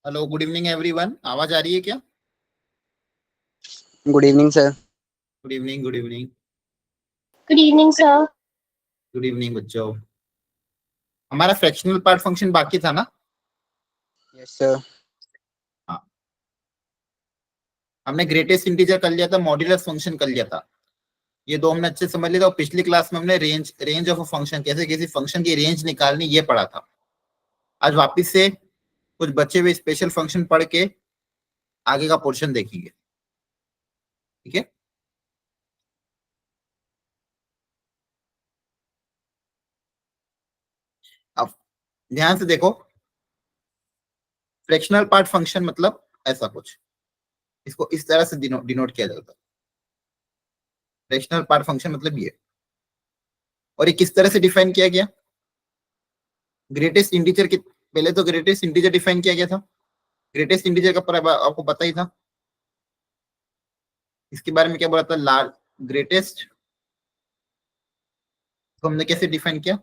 Hello, good evening everyone. आवाज आ रही है क्या? Good evening sir. Good evening, good evening. Good evening sir. Good evening बच्चों। हमारा फ्रैक्शनल पार्ट फंक्शन बाकी था ना? Yes sir. हाँ, हमने ग्रेटेस्ट इंटीजर कर लिया था, मॉड्यूलस फंक्शन कर लिया था। ये दो हमने अच्छे से समझ लिया था। और पिछली क्लास में हमने रेंज ऑफ अ फंक्शन, कैसे किसी फंक्शन की रेंज निकालनी, ये पढ़ा था। आज वापस से कुछ बचे हुए स्पेशल फंक्शन पढ़ के आगे का पोर्शन देखेंगे। ठीक है। अब ध्यान से देखो, फ्रैक्शनल पार्ट फंक्शन मतलब ऐसा कुछ, इसको इस तरह से डिनोट किया जाता है। फ्रैक्शनल पार्ट फंक्शन मतलब ये। और ये किस तरह से डिफाइन किया गया? ग्रेटेस्ट इंटीजर के पहले तो ग्रेटेस्ट इंटीजर डिफाइन किया गया था। ग्रेटेस्ट इंटीजर का आपको पता ही था। इसके बारे में क्या बोला था? लार्ज ग्रेटेस्ट तो हमने कैसे डिफाइन किया?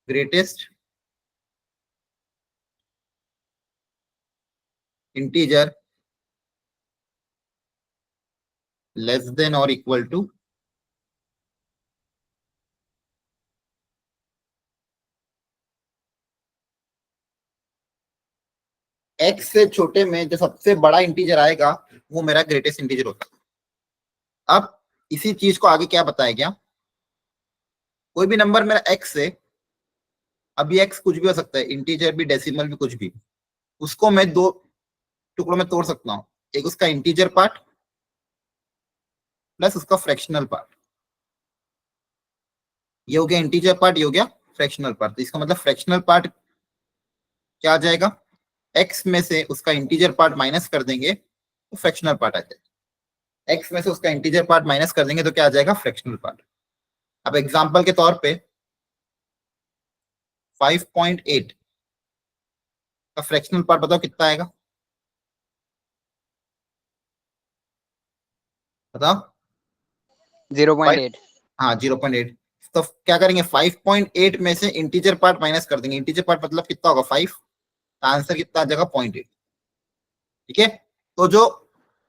ग्रेटेस्ट इंटीजर लेस देन और इक्वल टू एक्स से छोटे में जो सबसे बड़ा इंटीजर आएगा वो मेरा ग्रेटेस्ट इंटीजर होता है। अब इसी चीज को आगे क्या बताया गया? कोई भी नंबर मेरा एक्स से, अभी एक्स कुछ भी हो सकता है, इंटीजर भी, डेसिमल भी, कुछ भी, उसको मैं दो टुकड़ों में तोड़ सकता हूँ। एक उसका इंटीजर पार्ट प्लस उसका फ्रैक्शनल पार्ट। ये हो गया इंटीजर पार्ट, ये हो गया फ्रैक्शनल पार्ट। तो इसका मतलब फ्रैक्शनल पार्ट क्या आ जाएगा? एक्स में से उसका इंटीजर पार्ट माइनस कर देंगे तो फ्रैक्शनल पार्ट आ जाएगा। एक्स में से उसका इंटीजर पार्ट माइनस कर देंगे तो क्या आ जाएगा? Fractional part. अब एग्जांपल के तौर पे 5.8 का फ्रैक्शनल पार्ट बताओ कितना आएगा? बताओ। 0.8। हाँ, 0.8। तो क्या करेंगे? 5.8 में से इंटीजर पार्ट माइनस कर देंगे। इंटीजर पार्ट मतलब कितना होगा? 5। आंसर कितना आ जाएगा? 0.8। ठीक है। तो जो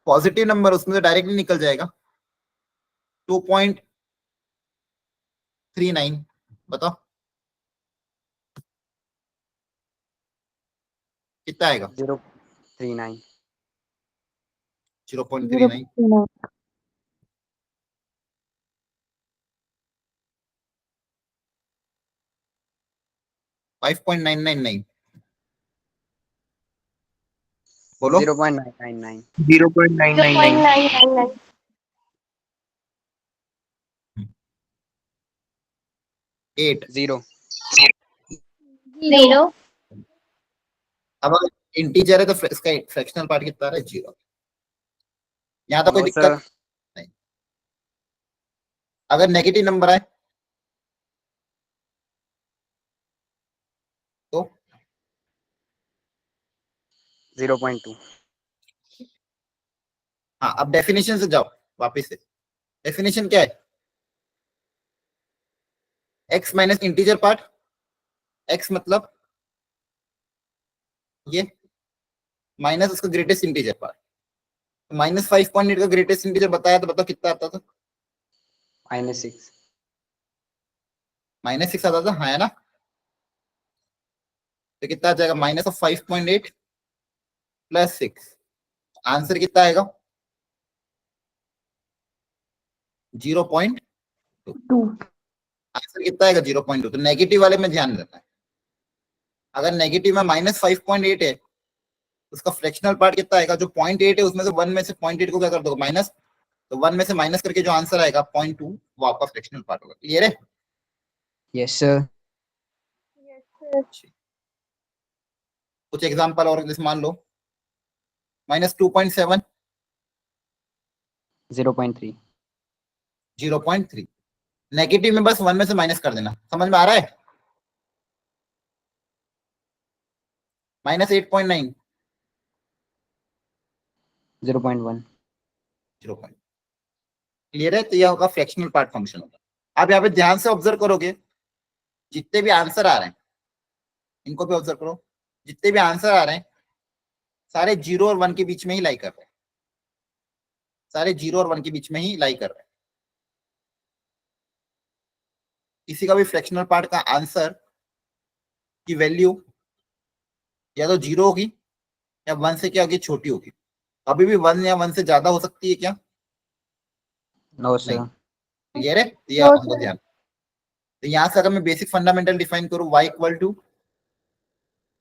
पॉजिटिव नंबर उसमें से डायरेक्टली निकल जाएगा 2.39। बताओ कितना आएगा? 0.39। 0.39। 5.999 बोलो। 0.999। 0.999। 8। 0। 0। अब अगर इंटीजर है तो इसका फ्रैक्शनल पार्ट कितना है? 0। यहाँ तो कोई नो दिक्कत सर। नहीं। अगर नेगेटिव नंबर आए तो 0.2। हाँ, अब डेफिनेशन से जाओ वापिस से। डेफिनेशन क्या है? X minus integer part. X मतलब ये, माइनस उसका ग्रेटेस्ट इंटीजर पार्ट। -5.8 का ग्रेटेस्ट इंटीजर बताया तो बताओ कितना आता था? -6। -6 आता था, हाँ, है ना? तो कितना आ जाएगा? -5.8 + 6। आंसर कितना आएगा? 0.2। आंसर कितना आएगा? 0.2। तो नेगेटिव वाले में ध्यान देना है। अगर नेगेटिव में -5.8 है, उसका फ्रैक्शनल पार्ट कितना आएगा? जो 0.8 है उसमें से 1 में से 0.8 को क्या कर दो? माइनस। तो 1 में से माइनस करके जो आंसर आएगा 0.2, वो आपका फ्रैक्शनल पार्ट होगा। क्लियर है? Yes sir. कुछ एग्जांपल और जैसे मान लो -2.7। 0.3। 0.3। नेगेटिव में बस 1 में से माइनस कर देना। समझ में आ रहा है? -8.9। 0.1। 0. क्लियर है? तो यह होगा फ्रैक्शनल पार्ट फंक्शन होगा। आप यहाँ पे ध्यान से ऑब्जर्व करोगे, जितने भी आंसर आ रहे हैं इनको भी ऑब्जर्व करो। जितने भी आंसर आ रहे हैं सारे 0 और 1 के बीच में ही लाई कर रहे हैं, सारे 0 और 1 के बीच में ही लाई कर रहे हैं। किसी का भी फ्रैक्शनल पार्ट का आंसर की वैल्यू या तो 0 होगी या 1 से क्या होगी, छोटी होगी। अभी भी 1 या 1 से ज्यादा हो सकती है क्या? No sir. नहीं। ये रे ये No, हमको sir. ध्यान। तो यहां से अगर मैं बेसिक फंडामेंटल डिफाइन करूं, y equal to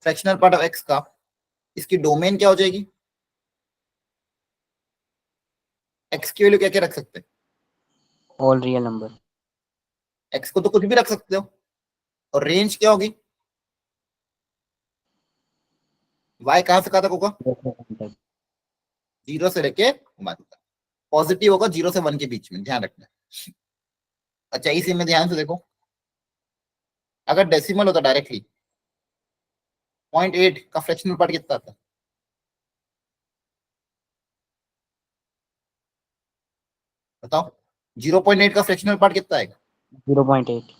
fractional part of x का, इसकी डोमेन क्या हो जाएगी? x की वैल्यू क्या क्या रख सकते हैं? All real number. x को तो कुछ भी रख सकते हो। और रेंज क्या होगी? y कहां से कहां तक होगा? 0 से लेके 1 तक। पॉजिटिव होगा 0 से 1 के बीच में, ध्यान रखना। अच्छा इसी में ध्यान से देखो, अगर डेसिमल होता डायरेक्टली 0.8 का फ्रैक्शनल पार्ट कितना आता? बताओ 0.8 का फ्रैक्शनल पार्ट कितना आएगा? 0.8।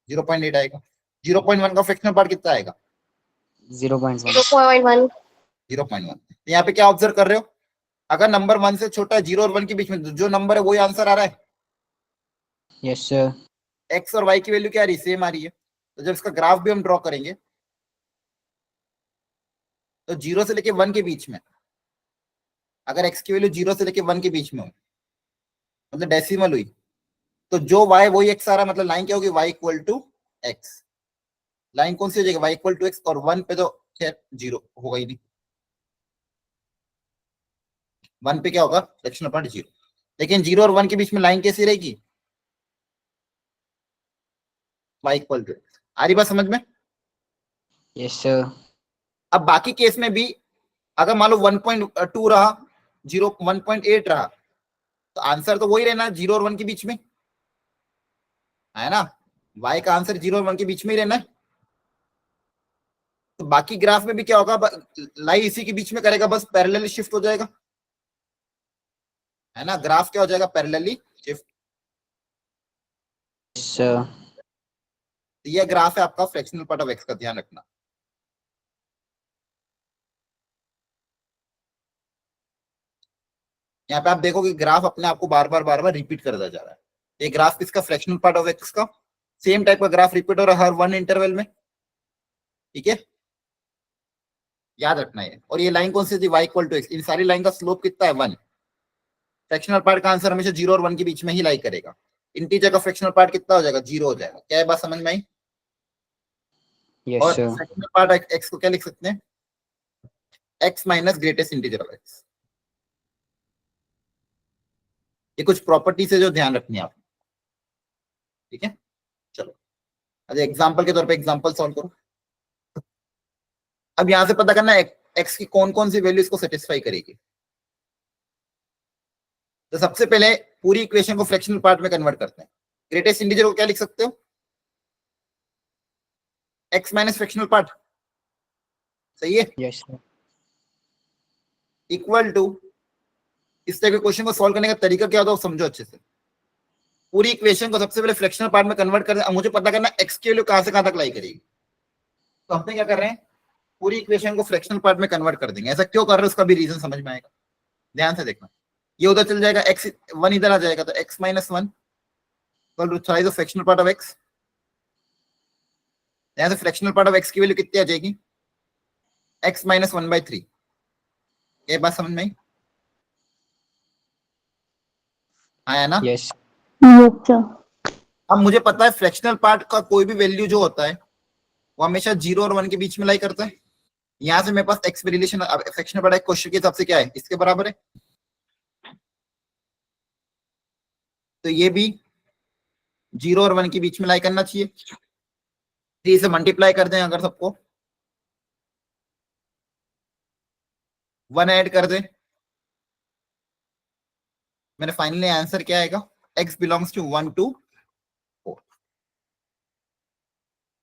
0.8 आएगा। 0.1 का फ्रैक्शनल पार्ट कितना आएगा? 0.1। 0.1. 0.1। यहाँ पे क्या ऑब्जर्व कर रहे हो? अगर नंबर 1 से छोटा है, 0 और 1 के बीच में जो नंबर है वही आंसर आ रहा है। Yes sir. एक्स और वाई की वैल्यू क्या आ रही है? सेम आ रही है। तो जब इसका ग्राफ भी हम ड्रॉ करेंगे तो 0 से लेके 1 के बीच में, अगर एक्स की वैल्यू 0 से लेके 1 के बीच में हो, मतलब डेसिमल हुई, तो जो y वही x आ रहा है, मतलब लाइन क्या होगी? y equal to x. Line कौन सी हो जाएगी? y equal to x. और 1 पे तो खैर 0 होगा ही नहीं। 1 पे क्या होगा? Fractional part 0। लेकिन 0 और 1 के बीच में लाइन कैसी रहेगी? y equal to X. आ रही बात समझ में? Yes sir. अब बाकी केस में भी अगर मान लो 1.2 रहा, 1.8 रहा, तो आंसर तो वही रहना, 0 और 1 के बीच में है ना। y का आंसर 0 और 1 के बीच में ही रहना है। तो बाकी ग्राफ में भी क्या होगा? लाई इसी के बीच में करेगा, बस पैरेलली शिफ्ट हो जाएगा, है ना। ग्राफ क्या हो जाएगा? Parallelly shift. Yes sir. तो ये ग्राफ है आपका फ्रैक्शनल पार्ट ऑफ एक्स का, ध्यान रखना। यहाँ पे आप देखोगे ग्राफ अपने आप को बार बार रिपीट करता जा रहा है। ये ग्राफ किसका? फ्रैक्शनल पार्ट ऑफ एक्स का। सेम टाइप का ग्राफ रिपीट हो रहा है हर 1 इंटरवल में, ठीक है, याद रखना है। और ये लाइन कौन सी थी? y equal to X. इन सारी लाइन का स्लोप कितना है? 1। फ्रैक्शनल पार्ट का आंसर हमेशा 0 और 1 के बीच में ही लाई करेगा। इंटीजर का फ्रैक्शनल पार्ट कितना हो जाएगा? 0 हो जाएगा। क्या है बात समझ में आई? यस और सर। फ्रैक्शनल पार्ट एक्स को क्या लिख सकते हैं? X minus greatest integer of x. ये कुछ प्रॉपर्टी से जो ध्यान रखनी है आप, ठीक है। चलो अच्छा एग्जांपल के तौर पे एग्जांपल सॉल्व करो। अब यहां से पता करना है एक्स की कौन कौन सी वैल्यू इसको सेटिस्फाई करेगी। तो सबसे पहले पूरी इक्वेशन को फ्रैक्शनल पार्ट में कन्वर्ट करते हैं। ग्रेटेस्ट इंटीजर को क्या लिख सकते हो? एक्स माइनस फ्रैक्शनल पार्ट, सही है। Yes sir. इक्वल टू, इस तरह के क्वेश्चन को सॉल्व करने का तरीका क्या होता है समझो अच्छे से। पूरी इक्वेशन को सबसे पहले फ्रैक्शनल पार्ट में कन्वर्ट कर, मुझे पता करना एक्स की वैल्यू कहां से कहां तक लाई करेगी। तो हमने क्या कर रहे हैं? पूरी इक्वेशन को फ्रैक्शनल पार्ट में कन्वर्ट कर देंगे। ऐसा क्यों कर रहे हैं उसका भी रीजन समझ में आएगा, ध्यान से देखना। ये उधर चल जाएगा, एक्स 1 इधर आ जाएगा, तो x minus 1 equal to thrice the fractional part of x. यहां से फ्रैक्शनल पार्ट ऑफ एक्स की वैल्यू कितनी आ जाएगी? X minus 1/3। ये बात समझ में आई? आया ना? यस। Yes, sir. अब मुझे पता है फ्रैक्शनल पार्ट का कोई भी वैल्यू जो होता है वो हमेशा 0 और 1 के बीच में लाई करता है। यहां से मेरे पास एक्स में रिलेशन फ्रैक्शनल पार्ट क्वेश्चन के हिसाब से क्या है? इसके बराबर है। तो ये भी 0 और 1 के बीच में लाई करना चाहिए। 3 से मल्टीप्लाई कर दें अगर सबको, 1 ऐड कर दें, मेरा फाइनली आंसर क्या आएगा? x belongs to 1 to 4।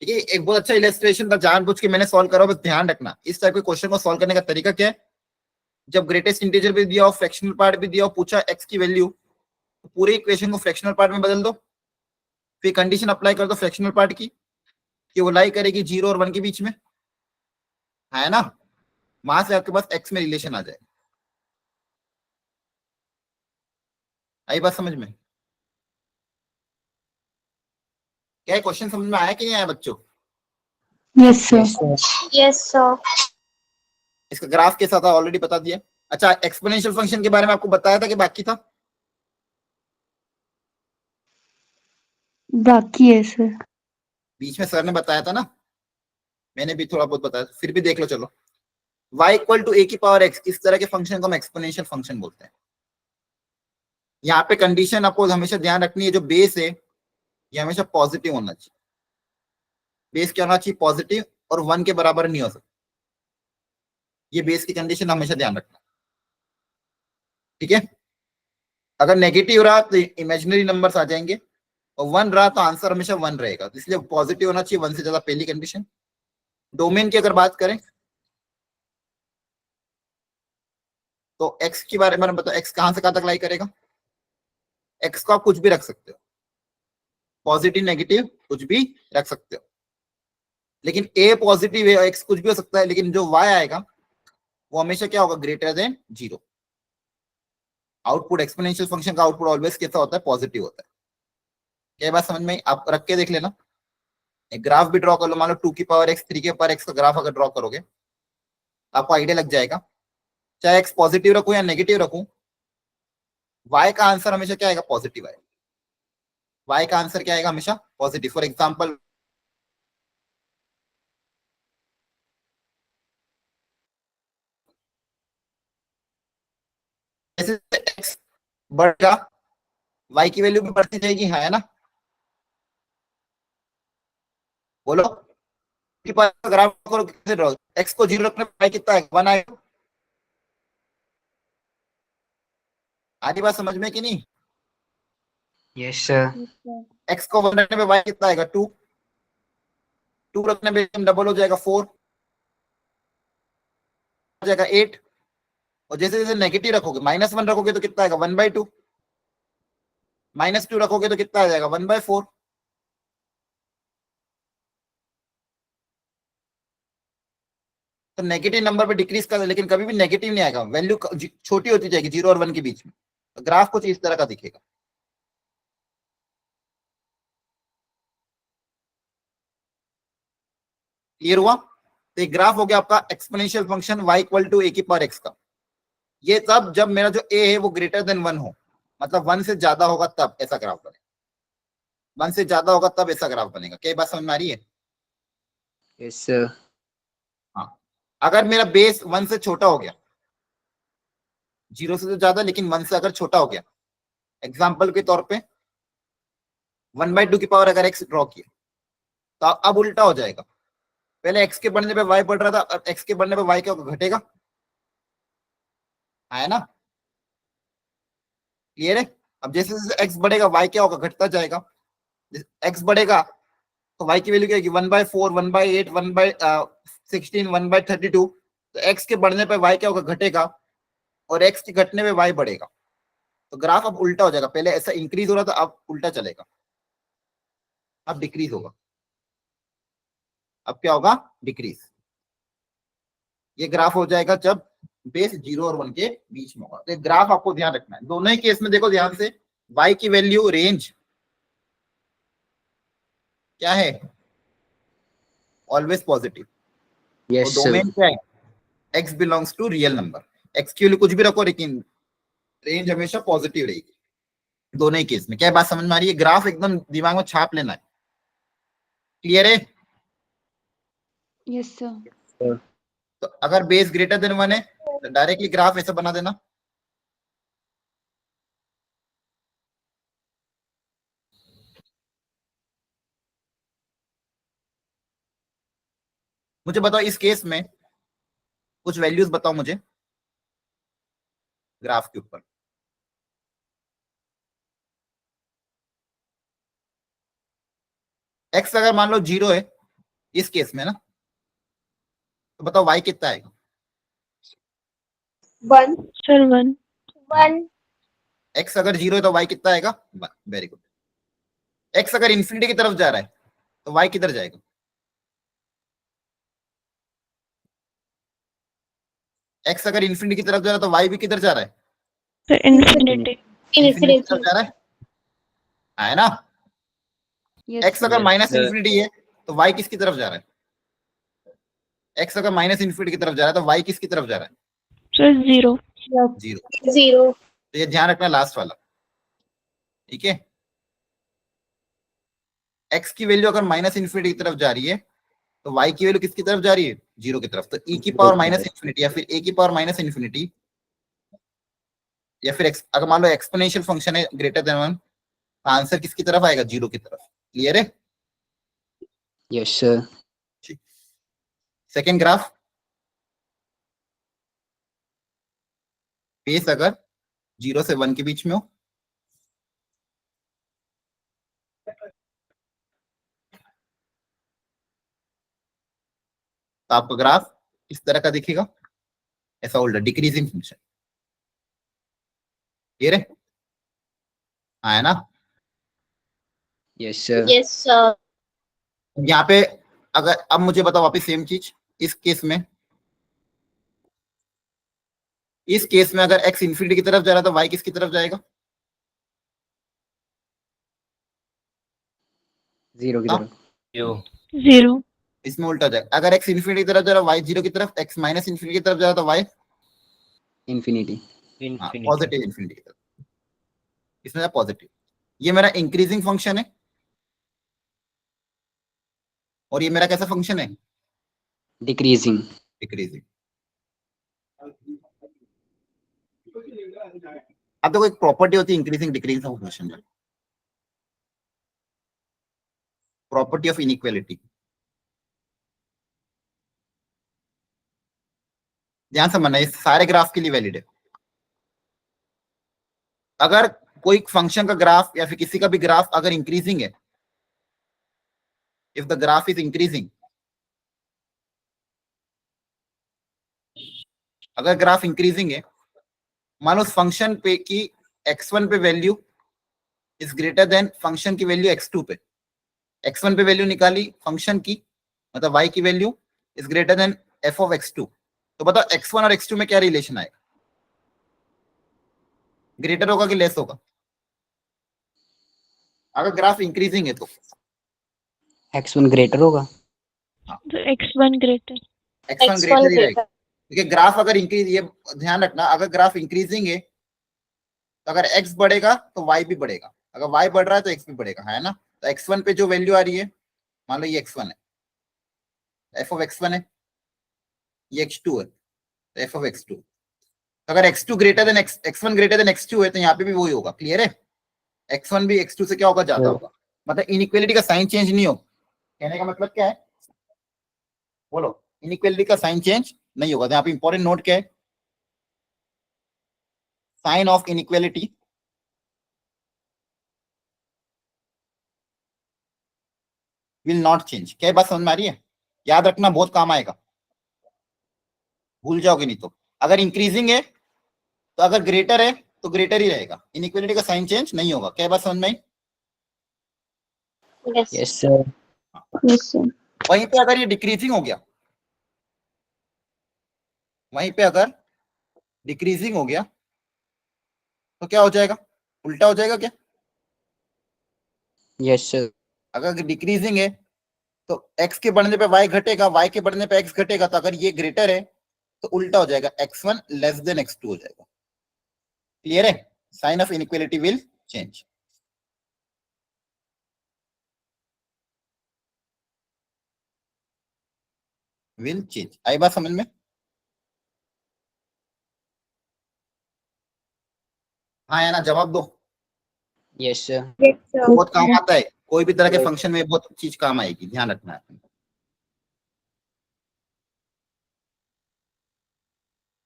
ठीक है, एक बहुत अच्छा इलस्ट्रेशन था, जानबूझ के मैंने सॉल्व करा। बस ध्यान रखना इस टाइप के क्वेश्चन को सॉल्व करने का तरीका क्या है। जब ग्रेटेस्ट इंटीजर भी दिया हो, फ्रैक्शनल पार्ट भी दिया हो, पूछा x की वैल्यू, तो पूरे इक्वेशन को फ्रैक्शनल पार्ट में बदल दो, फिर कंडीशन अप्लाई कर दो फ्रैक्शनल पार्ट की कि वो लाई करेगी 0 और 1 के बीच में, है ना। वहां से आपके पास x में रिलेशन आ जाए। आई बात समझ में? क्या क्वेश्चन समझ में आया कि नहीं आया बच्चों? Yes, sir. Yes, sir. Yes, sir. इसका ग्राफ कैसा था ऑलरेडी बता दिया। अच्छा, एक्सपोनेंशियल फंक्शन के बारे में आपको बताया था कि बाकी था? बाकी है सर। बीच में सर ने बताया था ना, मैंने भी थोड़ा बहुत बताया, फिर भी देख लो चलो। y इक्वल टू ए की पावर x, इस तरह के फंक्शन को हम एक्सपोनेंशियल फंक्शन बोलते हैं। यहाँ पे कंडीशन आपको हमेशा ध्यान रखनी है, जो बेस है ये हमेशा पॉजिटिव होना चाहिए। बेस क्या होना चाहिए? पॉजिटिव, और 1 के बराबर नहीं हो सकता। ये बेस की कंडीशन हमेशा ध्यान रखना, ठीक है? अगर नेगेटिव रहा तो इमेजिनरी नंबर्स आ जाएंगे, और 1 रहा तो आंसर हमेशा 1 रहेगा, तो इसलिए पॉजिटिव होना चाहिए 1 से ज्यादा, पहली कंडीशन। डोमेन की अगर बात करें तो x के बारे में बताओ, x कहां से कहां तक लाई करेगा? x को आप कुछ भी रख सकते हो, पॉजिटिव नेगेटिव कुछ भी रख सकते हो, लेकिन a पॉजिटिव है और x कुछ भी हो सकता है, लेकिन जो y आएगा वो हमेशा क्या होगा? Greater than 0। Output exponential function का आउटपुट ऑलवेज कैसा होता है? पॉजिटिव होता है। क्या बात समझ में? आप रख के देख लेना, एक ग्राफ भी ड्रॉ कर लो, मान लो 2 की पावर x 3 की पावर x का ग्राफ अगर ड्रॉ करोगे आपको आइडिया लग जाएगा। चाहे x पॉजिटिव रखूं या नेगेटिव रखूं, y का आंसर हमेशा क्या आएगा? पॉजिटिव आएगा। y का आंसर क्या आएगा? हमेशा पॉजिटिव। फॉर एग्जाम्पल जैसे x बढ़ेगा y की वैल्यू भी बढ़ती जाएगी, हाँ है ना? बोलो कि ग्राफ करो, कैसे ड्रॉ? x को 0 रखने पर y कितना है? 1 आएगा। आधी बात समझ में कि नहीं? Yes, sir. x को 1 रखने पे y कितना आएगा? 2। 2 रखने पे डबल हो जाएगा 4, हो जाएगा 8। और जैसे जैसे नेगेटिव रखोगे, -1 रखोगे तो कितना आएगा? 1/2। -2 रखोगे तो कितना आ जाएगा? 1/4। तो नेगेटिव नंबर पे डिक्रीज कर, लेकिन कभी भी नेगेटिव नहीं आएगा, वैल्यू छोटी होती जाएगी 0 और 1 के बीच में। तो ग्राफ कुछ इस तरह का दिखेगा। क्लियर हुआ? तो एक ग्राफ हो गया आपका exponential function y equal to A की पावर x का। ये तब जब मेरा जो a है वो ग्रेटर देन 1 हो, मतलब 1 से ज्यादा होगा तब ऐसा ग्राफ बनेगा। 1 से ज्यादा होगा तब ऐसा ग्राफ बनेगा। क्या बात समझ में आ रही है? Yes, sir. हाँ। अगर मेरा बेस 1 से छोटा हो गया, 0 से तो ज्यादा लेकिन 1 से अगर छोटा हो गया, एग्जाम्पल के तौर पे 1/2 की पावर अगर x ड्रॉ किया, तो अब उल्टा हो जाएगा। पहले x के बढ़ने पे y बढ़ रहा था, अब x के बढ़ने पे y क्या होगा? घटेगा, है ना? क्लियर है? अब जैसे जैसे x बढ़ेगा y क्या होगा? घटता जाएगा। x बढ़ेगा तो y की वैल्यू क्या होगी? 1/4, 1/8, 1/16, 1/32। तो x के बढ़ने पे y क्या होगा? घटेगा, और x के घटने पे y बढ़ेगा। तो ग्राफ अब उल्टा हो जाएगा, पहले ऐसा इंक्रीज हो रहा था अब उल्टा चलेगा, अब डिक्रीज होगा। अब क्या होगा? डिक्रीज। ये ग्राफ हो जाएगा जब बेस 0 और 1 के बीच में होगा। तो ग्राफ आपको ध्यान रखना है दोनों ही केस में। देखो ध्यान से, y की वैल्यू रेंज क्या है? Always positive. और Yes, sir. डोमेन क्या है? x belongs to real number. x की वैल्यू कुछ भी रखो लेकिन रेंज हमेशा पॉजिटिव रहेगी दोनों ही केस में। क्या बात समझ में आ रही है? ग्राफ एकदम दिमाग में छाप लेना है। क्लियर है? Yes, sir. Sir. तो अगर बेस ग्रेटर देन 1 है तो डायरेक्टली ग्राफ ऐसा बना देना। मुझे बताओ इस केस में कुछ वैल्यूज बताओ मुझे ग्राफ के ऊपर। x अगर मान लो 0 है इस केस में ना, तो बताओ y कितना आएगा? 1. Sir, 1. 1. x अगर 0 है तो y कितना आएगा? 1। Very good. x अगर इंफिनिटी की तरफ जा रहा है तो y किधर जाएगा? x अगर इन्फिनिटी की तरफ जा रहा है तो y भी किधर जा रहा है? Sir, infinity. इन्फिनिटी की तरफ जा रहा है ना? Yes, x अगर माइनस इन्फिनिटी है तो y किसकी तरफ जा रहा है? x अगर माइनस इन्फिनिटी की तरफ जा रहा है तो y किसकी तरफ जा रहा है? Sir, 0. 0। 0. तो ये ध्यान रखना लास्ट वाला, ठीक है? x की वैल्यू अगर माइनस इन्फिनिटी की तरफ जा रही है तो y की वैल्यू किसकी तरफ जा रही है? 0 की तरफ। तो e की पावर माइनस इन्फिनिटी या फिर a की पावर माइनस इन्फिनिटी या फिर अगर मान लो एक्सपोनेंशियल फंक्शन है ग्रेटर देन 1, आंसर किसकी तरफ आएगा? 0 की तरफ। क्लियर है? Yes, sir. Second graph, base अगर 0 से 1 के बीच में हो, तो आपका ग्राफ इस तरह का दिखेगा, ऐसा उल्टा डिक्रीजिंग फंक्शन। क्लियर है? है ना? Yes, sir. Yes, sir. यहाँ पे अगर अब मुझे बताओ वापिस सेम चीज, इस केस में अगर x इन्फिनिटी की तरफ जा रहा है तो y किसकी तरफ जाएगा? 0 की हाँ? तरफ। 0. इसमें उल्टा हो जाएगा, अगर x इन्फिनिटी की तरफ जा रहा है y 0 की तरफ, x माइनस इन्फिनिटी की तरफ जा रहा है तो y Infinity. पॉजिटिव इन्फिनिटी की तरफ। इसमें पॉजिटिव। ये मेरा इंक्रीजिंग फंक्शन है और ये मेरा कैसा फंक्शन है? Decreasing. डिक्रीजिंग। अब देखो एक प्रॉपर्टी होती है इंक्रीजिंग डिक्रीजिंग फंक्शन में, प्रॉपर्टी ऑफ इनइक्वालिटी। ध्यान से मानना, ये सारे ग्राफ के लिए वैलिड है। अगर कोई फंक्शन का ग्राफ या फिर किसी का भी ग्राफ अगर इंक्रीजिंग है, if the graph is increasing, अगर ग्राफ इंक्रीजिंग है, मान लो उस फंक्शन पे की x1 पे value is greater then function की वैल्यू x2 पे, x1 पे वैल्यू निकाली फंक्शन की, मतलब y की value is greater then f of x2, तो बताओ x1 और x2 में क्या रिलेशन आएगा? ग्रेटर होगा कि लेस होगा? अगर ग्राफ इंक्रीजिंग है तो X1 greater होगा। So, x1 greater. x1 greater ही रहेगा, क्योंकि ग्राफ अगर इंक्रीज, ये ध्यान रखना, अगर ग्राफ इंक्रीजिंग है तो अगर x बढ़ेगा तो y भी बढ़ेगा, अगर y बढ़ रहा है तो x भी बढ़ेगा, है ना? तो x1 पे जो वैल्यू आ रही है, मान लो ये x1 है, f ऑफ x1 है, ये x2 है, तो f ऑफ x2। तो अगर x2 greater than x1 greater than x2 है तो यहाँ पे भी वही होगा। क्लियर है? x1 भी x2 से क्या होगा? ज्यादा होगा, मतलब इनइक्वालिटी का साइन चेंज नहीं होगा। कहने का मतलब क्या है? बोलो, इनइक्वालिटी का साइन चेंज नहीं होगा। तो यहाँ पे इंपॉर्टेंट नोट क्या है? Sign of inequality will not change. क्या बात समझ में आ रही है? याद रखना, बहुत काम आएगा, भूल जाओगे नहीं तो। अगर इंक्रीजिंग है तो अगर ग्रेटर है तो ग्रेटर ही रहेगा, इनइक्वालिटी का साइन चेंज नहीं होगा। क्या बात समझ में आई? Yes, sir. Yes, sir. वहीं पे अगर ये डिक्रीजिंग हो गया, वहीं पे अगर डिक्रीजिंग हो गया तो क्या हो जाएगा? उल्टा हो जाएगा क्या? Yes, sir. अगर डिक्रीजिंग है तो x के बढ़ने पे y घटेगा, y के बढ़ने पे x घटेगा, तो अगर ये ग्रेटर है तो उल्टा हो जाएगा, x1 लेस देन x2 हो जाएगा। क्लियर है? Sign of inequality will change. Will change. आई बात समझ में? हाँ या ना? जवाब दो। Yes, sir. Yes, sir. बहुत काम आता है, कोई भी तरह के फंक्शन में बहुत चीज काम आएगी, ध्यान रखना है।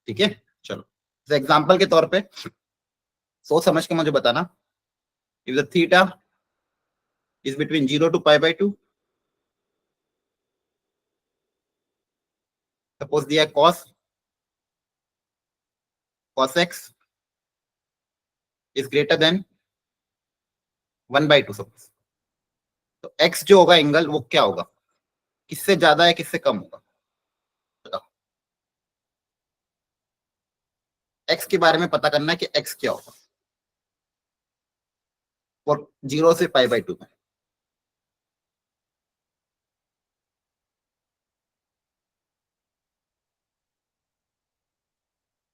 ठीक है, चलो एग्जांपल के तौर पे सोच समझ के मुझे बताना। If the theta is between 0 to π/2, suppose दिया cos x is greater than 1/2 suppose, तो x जो होगा एंगल वो क्या होगा? किससे ज्यादा है किससे कम होगा? बताओ। एक्स के बारे में पता करना है कि एक्स क्या होगा और 0 से π/2 में।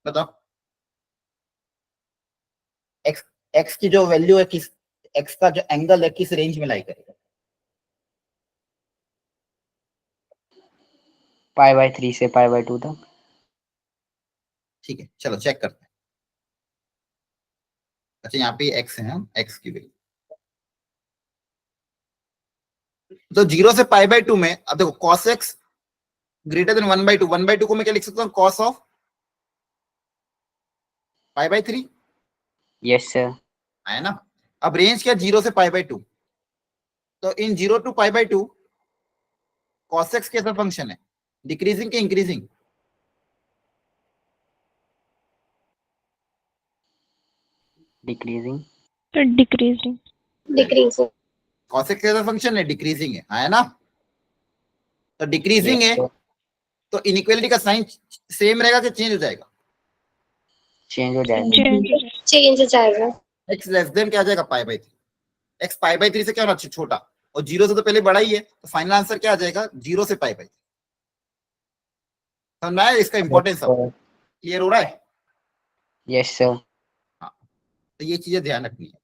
बताओ एक्स, एक्स की जो वैल्यू है किस, एक्स का जो एंगल है किस रेंज में लाई करेगा? π/3 से π/2 तक। ठीक है, चलो चेक करते हैं। अच्छा यहाँ पे एक्स है, एक्स की वैल्यू तो 0 से π/2 में, अब देखो cos x ग्रेटर देन 1/2, 1/2 को मैं क्या लिख सकता हूँ, cos ऑफ π/3 यस सर। है ना। अब रेंज क्या, 0 से π/2, तो इन 0 to π/2 cos x कैसा फंक्शन है, डिक्रीजिंग के इंक्रीजिंग? डिक्रीजिंग। तो डिक्रीजिंग। डिक्रीजिंग। cos x कैसा फंक्शन है, डिक्रीजिंग है ना। तो डिक्रीजिंग यस है सर। तो इनइक्वालिटी का साइन सेम रहेगा कि चेंज हो जाएगा? चेंज हो जाएगा। चेंज हो जाएगा। चेंज हो जाएगा। x लेस देन क्या आ जाएगा, π/3। x π/3 से क्या होना चाहिए, छोटा, और 0 से तो पहले बड़ा ही है, तो फाइनल आंसर क्या आ जाएगा, 0 से π/3। समझ आया इसका इंपॉर्टेंस? अब क्लियर हो रहा है? Yes sir. हाँ, तो ये चीजें ध्यान रखनी है।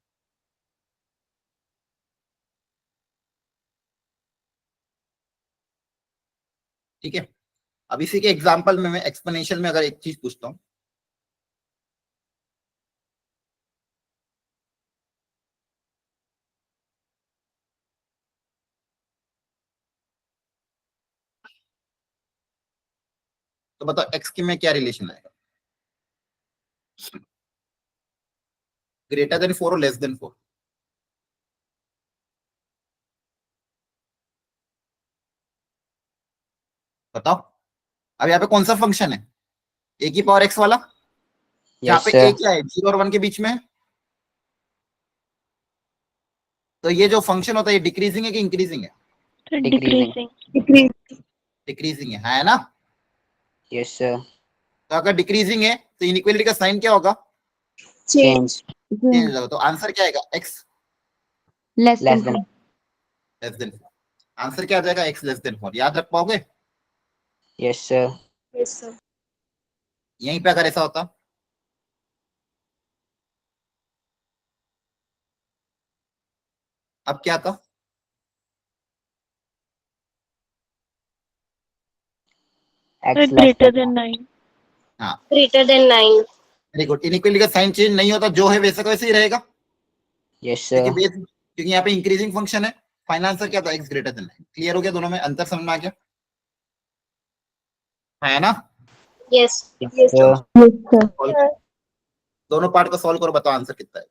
ठीक है, अब इसी के एग्जांपल में मैं एक्सप्लेनेशन में अगर एक चीज पूछता हूं, तो बताओ एक्स के में क्या रिलेशन आएगा, ग्रेटर देन 4 और लेस देन 4? बताओ। अब यहाँ पे कौन सा फंक्शन है, ए की पावर एक्स वाला, जहाँ यस पे सर। ए क्या है, 0 और 1 के बीच में है। तो ये जो फंक्शन होता है ये डिक्रीजिंग है कि इंक्रीजिंग है? तो डिक्रीजिंग। डिक्रीजिंग। डिक्रीजिंग है ना। Yes sir. तो अगर डिक्रीजिंग है तो इनइक्वालिटी का साइन क्या होगा, चेंज। चेंज होगा। तो आंसर क्या आएगा, x less than. Less than 4। Answer क्या आ जाएगा, एक्स लेस देन 4। याद रख पाओगे? Yes sir. Yes sir. यहीं पे अगर ऐसा होता, अब क्या था, x less greater than. Then 9। हाँ greater than 9। Very good. Inequality का साइन चेंज नहीं होता, जो है वैसा का वैसे ही रहेगा, यस क्योंकि सर। बेस, क्योंकि यहाँ पे इंक्रीजिंग फंक्शन है। फाइनल आंसर क्या था, एक्स ग्रेटर देन 9। क्लियर हो गया, दोनों में अंतर समझ में आ गया है ना। यस। यस चलो सर। solve- दोनों पार्ट को सॉल्व करो, बताओ आंसर कितना है।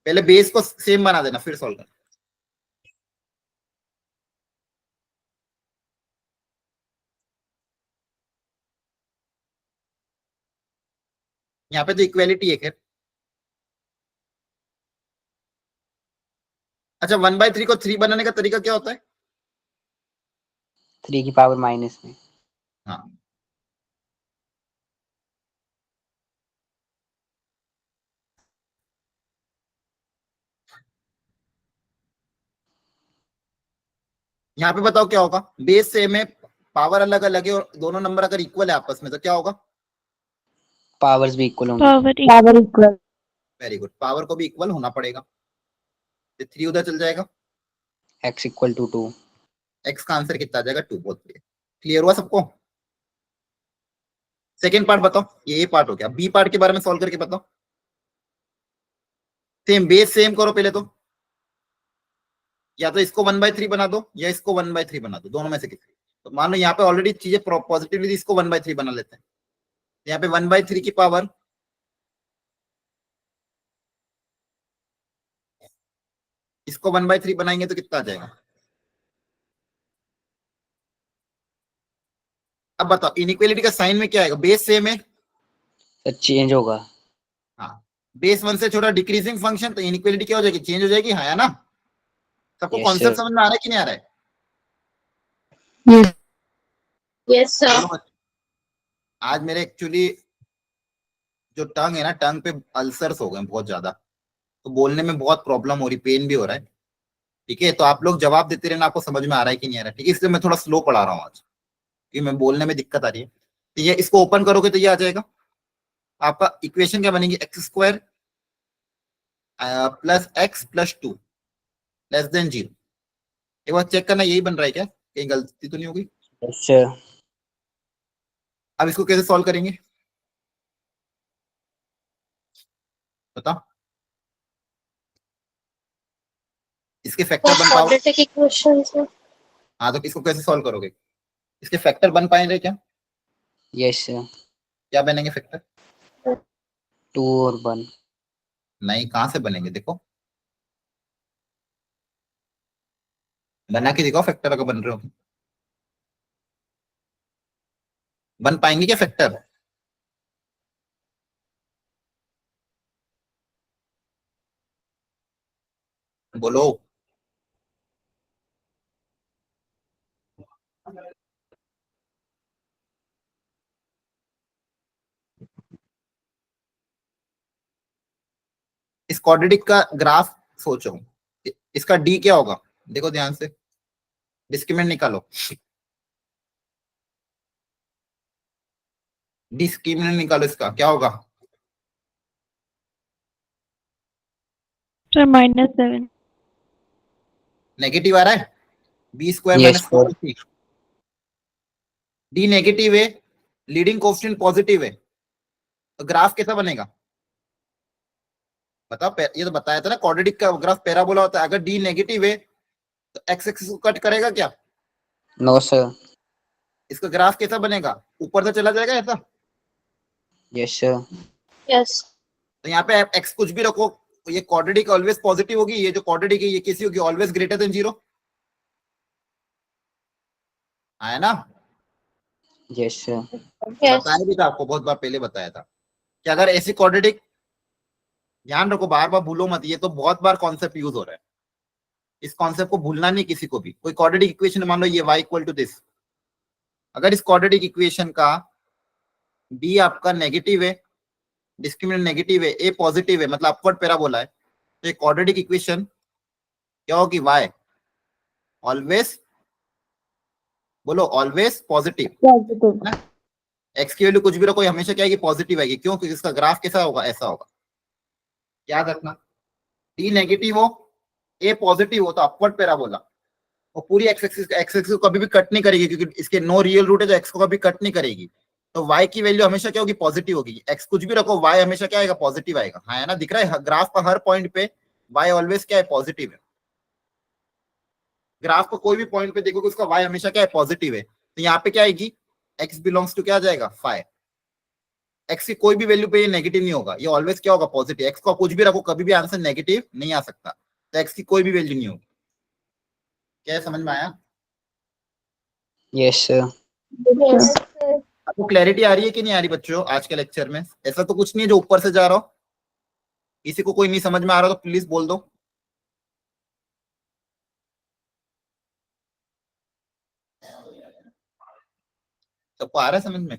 पहले बेस को सेम बना देना फिर सॉल्व करना। यहाँ पे तो इक्वेलिटी है खैर। अच्छा 1/3 को 3 बनाने का तरीका क्या होता है? 3 की पावर माइनस में। हाँ यहाँ पे बताओ क्या होगा, बेस सेम है, पावर अलग अलग है, और दोनों नंबर अगर इक्वल है आपस में तो क्या होगा, पावर्स भी इक्वल होंगे। Power equal. Very good, power को भी इक्वल होना पड़ेगा। 3 उधर चल जाएगा, x इक्वल टू 2। एक्स का आंसर कितना आ जाएगा, 2। बहुत बढ़िया, क्लियर हुआ सबको। सेकेंड पार्ट बताओ, ये पार्ट हो गया, बी पार्ट के बारे में सॉल्व करके बताओ। सेम बेस सेम करो पहले तो, या तो इसको 1/3 बना दो या इसको 1/3 बना दो, दोनों में से किसी। तो मान लो यहाँ पे ऑलरेडी चीजें पॉजिटिवली, इसको 1/3 बना लेते हैं। यहाँ पे 1/3 की पावर, इसको 1/3 बनाएंगे तो कितना आ जाएगा। अब बताओ इनइक्वालिटी का साइन में क्या आएगा, बेस सेम है, सर चेंज होगा। हाँ, बेस 1 से छोटा डिक्रीजिंग फंक्शन, तो इनइक्वालिटी क्या हो जाएगी, चेंज हो जाएगी, हाँ है ना। सबको यस कॉन्सेप्ट सर। समझ में आ रहा है कि नहीं आ रहा है? Yes sir. चलो आज मेरे एक्चुअली जो टंग है ना, टंग पे अल्सर्स हो गए बहुत ज्यादा, तो बोलने में बहुत प्रॉब्लम हो रही, पेन भी हो रहा है। ठीक है, तो आप लोग जवाब देते रहना, आपको समझ में आ रहा है कि नहीं आ रहा है। ठीक है, इसलिए मैं थोड़ा स्लो पढ़ा रहा हूँ आज, क्योंकि मैं बोलने में दिक्कत आ रही है। तो ये इसको ओपन करोगे तो ये आ जाएगा आपका इक्वेशन, क्या बनेगी, x square plus x plus 2 less than 0। एक बार चेक करना यही बन रहा है क्या, कहीं गलती तो नहीं होगी। Yes sir. अब इसको कैसे सॉल्व करेंगे बताओ, इसके फैक्टर बन पाओगे? क्वाड्रेटिक इक्वेशंस है। हाँ, तो इसको कैसे सॉल्व करोगे, इसके फैक्टर बन पाएंगे क्या? Yes sir. क्या बनेंगे फैक्टर? 2 और 1। नहीं, कहां से बनेंगे, देखो बना के दिखाओ फैक्टर, अगर बन रहे हो बन पाएंगे क्या फैक्टर? बोलो। इस क्वाड्रेटिक का ग्राफ सोचो, इसका डी क्या होगा, देखो ध्यान से, डिस्क्रिमिनेंट निकालो, डिस्क्रिमिनेंट निकालो, इसका क्या होगा? सर -7। नेगेटिव आ रहा है, B square yes minus sir. 4ac, D negative है, लीडिंग कोएफिशिएंट पॉजिटिव है, तो ग्राफ कैसा बनेगा बताओ? ये तो बताया था ना, क्वाड्रेटिक का ग्राफ पैराबोला होता है। अगर डी नेगेटिव है तो एक्स एक्सिस को कट करेगा क्या? No sir. इसका ग्राफ कैसा बनेगा, ऊपर से चला जाएगा ऐसा। Yes sir. यस। तो यहाँ पे एक्स कुछ भी रखो, तो ये क्वाड्रेटिक ऑलवेज पॉजिटिव होगी, ये जो क्वाड्रेटिक है ये कैसी होगी, ऑलवेज ग्रेटर देन 0, है ना? Yes sir. यस। बताया भी था आपको, बहुत बार पहले बताया था कि अगर ऐसी क्वाड्रेटिक, ध्यान रखो बार बार भूलो मत, ये तो बहुत बार कॉन्सेप्ट यूज हो रहा है, इस कॉन्सेप्ट को भूलना नहीं किसी को भी। कोई क्वाड्रेटिक इक्वेशन मान लो ये y इक्वल टू दिस, अगर इस क्वाड्रेटिक इक्वेशन का b आपका नेगेटिव है, डिस्क्रिमिनेंट नेगेटिव है, a पॉजिटिव है, मतलब अपवर्ड पैराबोला है, तो ये क्वाड्रेटिक इक्वेशन क्या होगी, y ऑलवेज, बोलो ऑलवेज पॉजिटिव, एक्स की वैल्यू कुछ भी रखो, ये हमेशा क्या आएगी, पॉजिटिव आएगी। क्यों? क्योंकि इसका ग्राफ कैसा होगा, ऐसा होगा। याद रखना, डी नेगेटिव हो, ए पॉजिटिव हो, तो अपवर्ड पैराबोला, और पूरी एक्स एक्सिस को कभी भी कट नहीं करेगी, क्योंकि इसके नो रियल रूट है, तो एक्स को कभी कट नहीं करेगी। तो y की वैल्यू हमेशा क्या होगी, पॉजिटिव होगी। एक्स कुछ भी रखो, y हमेशा क्या आएगा, पॉजिटिव आएगा। हाँ, है ना, दिख रहा है ग्राफ का हर पॉइंट पे y ऑलवेज क्या है, पॉजिटिव है। ग्राफ को कोई भी पॉइंट पे देखोगे, उसका y हमेशा क्या है, पॉजिटिव है। तो यहाँ पे क्या आएगी, x बिलोंग्स टू क्या आ जाएगा, फाइव। एक्स की कोई भी वैल्यू पे ये नेगेटिव नहीं होगा, ये ऑलवेज क्या होगा, पॉजिटिव। एक्स को कुछ भी रखो, कभी भी आंसर नेगेटिव नहीं आ सकता, तो एक्स की कोई भी वैल्यू नहीं होगी। क्या समझ में आया? Yes sir. यस। आपको क्लैरिटी आ रही है कि नहीं आ रही बच्चों आज के लेक्चर में? ऐसा तो कुछ नहीं है जो ऊपर से जा रहा हो, किसी को कोई नहीं समझ में आ रहा तो प्लीज बोल दो। सबको आ रहा है समझ में?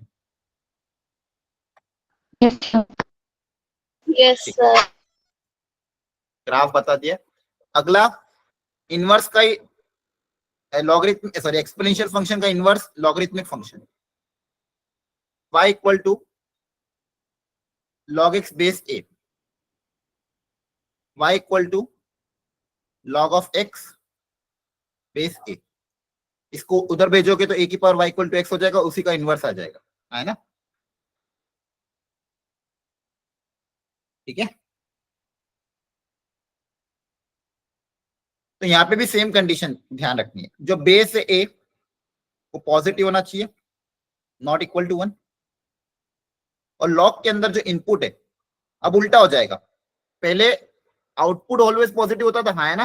Yes sir. ग्राफ बता दिया। अगला इनवर्स का लॉगरिथमिक, सॉरी एक्सपोनेंशियल फंक्शन का inverse logarithmic function, y equal to log x base a, y equal to log of x base a। इसको उधर भेजोगे तो a की power y equal to x हो जाएगा, उसी का इनवर्स आ जाएगा, है ना? ठीक है, तो यहाँ पे भी सेम कंडीशन ध्यान रखनी है, जो बेस है a वो पॉजिटिव होना चाहिए, नॉट इक्वल टू 1, और लॉग के अंदर जो इनपुट है, अब उल्टा हो जाएगा, पहले आउटपुट ऑलवेज पॉजिटिव होता था, हाँ है ना,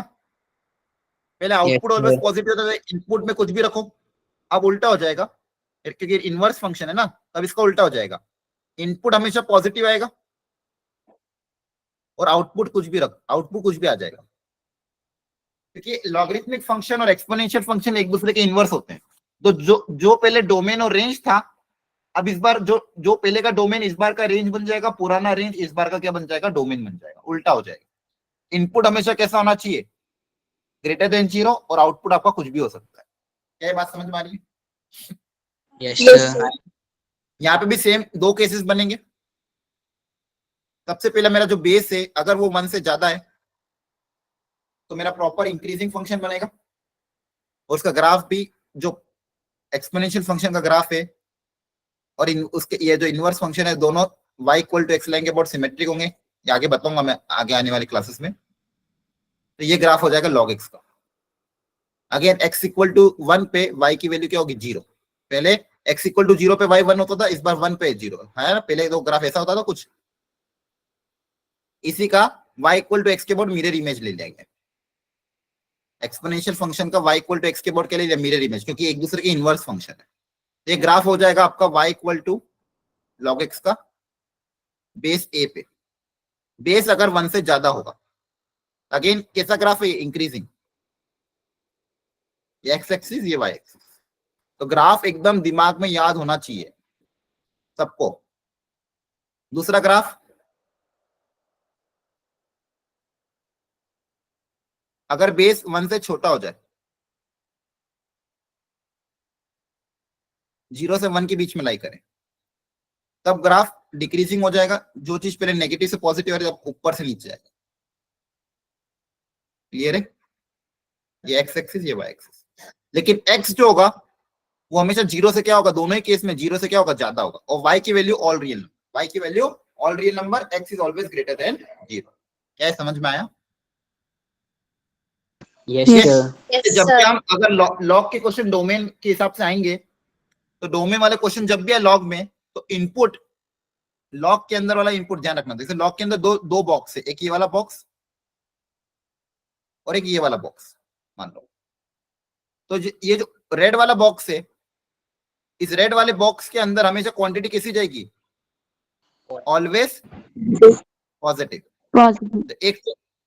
पहले आउटपुट ऑलवेज sir. पॉजिटिव होता था, इनपुट में कुछ भी रखो, अब उल्टा हो जाएगा, क्योंकि इनवर्स फंक्शन है ना, अब इसका उल्टा हो जाएगा, इनपुट हमेशा पॉजिटिव आएगा और आउटपुट कुछ भी आउटपुट कुछ भी आ जाएगा, क्योंकि लॉगरिथमिक फंक्शन और एक्सपोनेंशियल फंक्शन एक दूसरे के इनवर्स होते हैं। तो जो पहले डोमेन और रेंज था, अब इस बार जो जो पहले का डोमेन इस बार का रेंज बन जाएगा, पुराना रेंज इस बार का क्या बन जाएगा, डोमेन बन जाएगा, उल्टा हो जाएगा। इनपुट हमेशा कैसा होना चाहिए, ग्रेटर देन 0, और आउटपुट आपका कुछ भी हो सकता है। क्या ये बात समझ में आ रही है? Yes, Yes, sir. sir. यहाँ पे भी सेम दो केसेस बनेंगे। सबसे पहला मेरा जो बेस है अगर वो 1 से ज्यादा है तो मेरा प्रॉपर इंक्रीजिंग फंक्शन बनेगा, और उसका ग्राफ भी जो एक्सपोनेंशियल फंक्शन का ग्राफ है और उसके ये जो इनवर्स फंक्शन है दोनों y equal to x line के बहुत सिमेट्रिक होंगे। ये आगे बताऊंगा मैं आगे आने वाली क्लासेस में। तो ये ग्राफ हो जाएगा log x का। अगेन x इक्वल टू 1 पे y की वैल्यू क्या होगी, 0। पहले x इक्वल टू 0 पे y 1 होता था, इस बार 1 पे 0 है ना। पहले तो ग्राफ ऐसा होता था कुछ, इसी का y इक्वल टू एक्स के बोर्ड मिरर इमेज ले लेंगे। एक्सपोनेंशियल फंक्शन का y इक्वल टू एक्स के बोर्ड के लिए मिरर इमेज, क्योंकि एक दूसरे के इनवर्स फंक्शन है। तो ये ग्राफ हो जाएगा आपका y equal to log x का बेस a पे। बेस अगर 1 से ज्यादा होगा, अगेन कैसा ग्राफ है, इंक्रीजिंग, ये एक्स एक्सिस ये वाई एक्सिस। तो ग्राफ एकदम दिमाग में याद होना चाहिए सबको। दूसरा ग्राफ, अगर बेस 1 से छोटा हो जाए, 0 से 1 के बीच में लाई करें, तब ग्राफ डिक्रीजिंग हो जाएगा। जो चीज पहले नेगेटिव से पॉजिटिव है जब ऊपर से नीचे जाएगा। क्लियर है? ये एक्स एक्सिस ये वाई एक्सिस। लेकिन एक्स जो होगा वो हमेशा 0 से क्या होगा, दोनों ही केस में 0 से क्या होगा, ज्यादा होगा। और y की वैल्यू ऑल रियल, y की value all real number, x is always greater than 0। क्या समझ में आया? Yes, Yes. sir. Yes, जब भी sir. हम अगर लॉग के क्वेश्चन डोमेन के हिसाब से आएंगे, तो डोमेन वाले क्वेश्चन जब भी है लॉग में, तो इनपुट लॉग के अंदर वाला इनपुट ध्यान रखना। जैसे लॉग के अंदर दो बॉक्स है, एक ये वाला बॉक्स और एक ये वाला बॉक्स मान लो। तो ये जो रेड वाला बॉक्स है, इस रेड वाले बॉक्स के अंदर हमेशा क्वांटिटी कैसी जाएगी, ऑलवेज पॉजिटिव। Positive.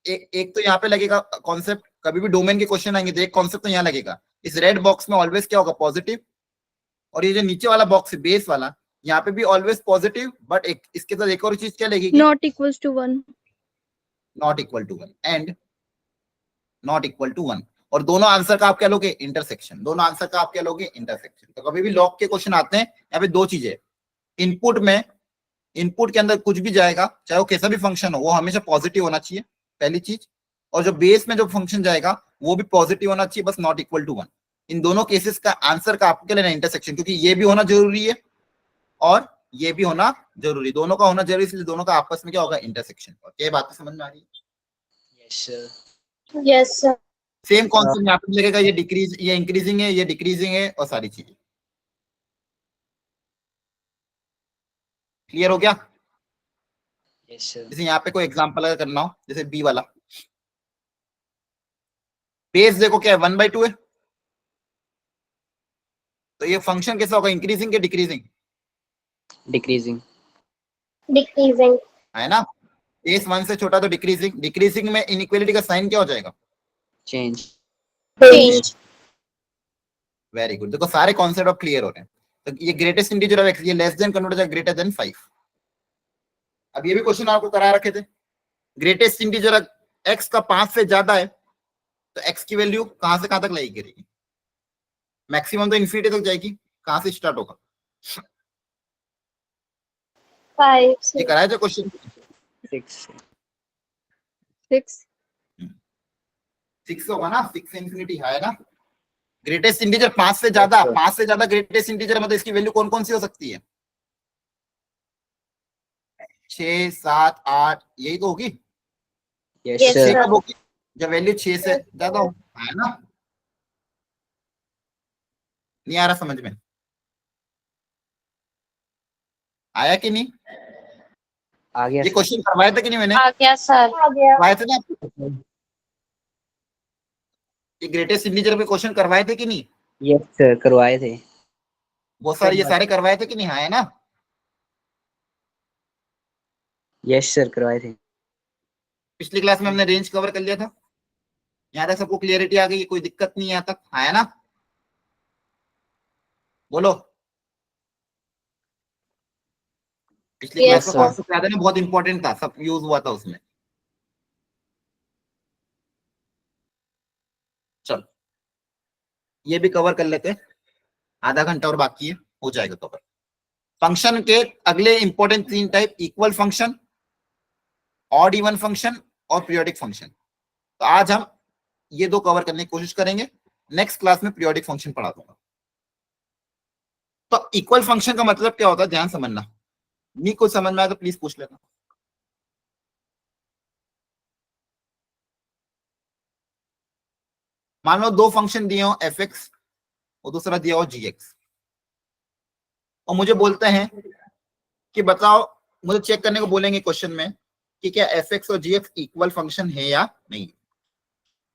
एक तो यहाँ पे लगेगा कॉन्सेप्ट, कभी भी डोमेन के क्वेश्चन आएंगे तो एक कॉन्सेप्ट तो यहाँ लगेगा, इस रेड बॉक्स में ऑलवेज क्या होगा, पॉजिटिव। और ये जो नीचे वाला बॉक्स है बेस वाला, यहाँ पे भी ऑलवेज पॉजिटिव, बट एक इसके साथ एक और चीज क्या लगेगी, Not equals to 1. Not equal to 1 and not equal to 1। और दोनों आंसर का आप क्या लोगे, इंटरसेक्शन। दोनों आंसर का आप क्या लोगे, इंटरसेक्शन। तो कभी भी लॉग के क्वेश्चन आते हैं, यहाँ पे दो चीजें, इनपुट में, इनपुट के अंदर कुछ भी जाएगा चाहे वो कैसा भी फंक्शन हो, वो हमेशा पॉजिटिव होना चाहिए, पहली चीज। और जो बेस में जो फंक्शन जाएगा वो भी पॉजिटिव होना चाहिए, बस नॉट इक्वल टू 1। इन दोनों केसेस का आंसर का आपके लिए इंटरसेक्शन, क्योंकि ये भी होना जरूरी है और ये भी होना जरूरी, दोनों का होना जरूरी, इसलिए दोनों का आपस में क्या होगा, इंटरसेक्शन। और क्या बात समझ में आ रही है? Yes, sir. Yes, sir. Same concept यहाँ पे लगेगा, ये डिक्रीज, ये इंक्रीजिंग है, ये डिक्रीजिंग है, और सारी चीजें क्लियर हो गया? Yes, sir. जैसे यहाँ पे कोई एग्जांपल अगर करना हो, जैसे बी वाला बेस देखो क्या है, 1/2 है, तो ये फंक्शन कैसा होगा, इंक्रीजिंग के डिक्रीजिंग, Decreasing. Decreasing. है ना। बेस 1 से छोटा तो डिक्रीजिंग, डिक्रीजिंग में इनइक्वालिटी का साइन क्या हो जाएगा, Change. Change. Very good. देखो सारे कॉन्सेप्ट अब क्लियर हो रहे हैं। तो ये ग्रेटेस्ट इंटीजर ऑफ एक्स, ये लेस देन कन्वर्ट हो जाएगा ग्रेटर देन 5। अब ये भी क्वेश्चन आपको करा रखे थे, ग्रेटेस्ट इंटीजर एक्स का 5 से ज्यादा है तो एक्स की वैल्यू कहां से कहां तक लाएगी गिरेगी, मैक्सिमम तो इन्फिनिटी तक जाएगी, कहां से स्टार्ट होगा, 5. ये कराया था क्वेश्चन। 6. 6. 6 होगा ना, 6 से इन्फिनिटी है ना। ग्रेटेस्ट इंटीजर 5 से ज्यादा, 5 से ज्यादा ग्रेटेस्ट इंटीजर मतलब इसकी वैल्यू कौन कौन सी हो सकती है, 6, 7, 8, यही तो होगी। Yes, Yes, sir. छह कब होगी, जब वैल्यू 6 से ज्यादा हो, है ना। नहीं आ रहा समझ में, आया कि नहीं? आ गया ये sir. क्वेश्चन करवाया था कि नहीं मैंने, आ गया सर. आ गया. करवाए थे ना आपको? ये ग्रेटेस्ट इंटीजर पे क्वेश्चन करवाए थे कि नहीं, Yes, sir. करवाए थे. वो सारे ये सारे करवाए थे कि नहीं, है ना। Yes, sir. करवाए थे. पिछली क्लास में हमने रेंज कवर कर लिया था, यहाँ तक सबको क्लियरिटी आ गई, कोई दिक्कत नहीं है यहाँ तक, है ना। बोलो पिछली क्लास Yes, का sir. कॉन्सेप्ट याद है ना, बहुत इंपॉर्टेंट था, सब यूज हुआ था उसमें। चलो ये भी कवर कर लेते हैं, आधा घंटा और बाकी है, हो जाएगा कवर। फंक्शन के अगले important 3 type, equal function, odd even function और पीरियोडिक फंक्शन। तो आज हम ये 2 कवर करने की कोशिश करेंगे, नेक्स्ट क्लास में पीरियोडिक फंक्शन पढ़ा दूंगा। तो इक्वल फंक्शन का मतलब क्या होता है, ध्यान समझना, नहीं कुछ समझ में आया तो प्लीज पूछ लेना। मान लो 2 फंक्शन दिए हो, एफ एक्स और दूसरा दिया हो जी एक्स, और मुझे बोलते हैं कि बताओ, मुझे चेक करने को बोलेंगे क्वेश्चन में कि क्या एफ एक्स और जी एक्स इक्वल फंक्शन है या नहीं।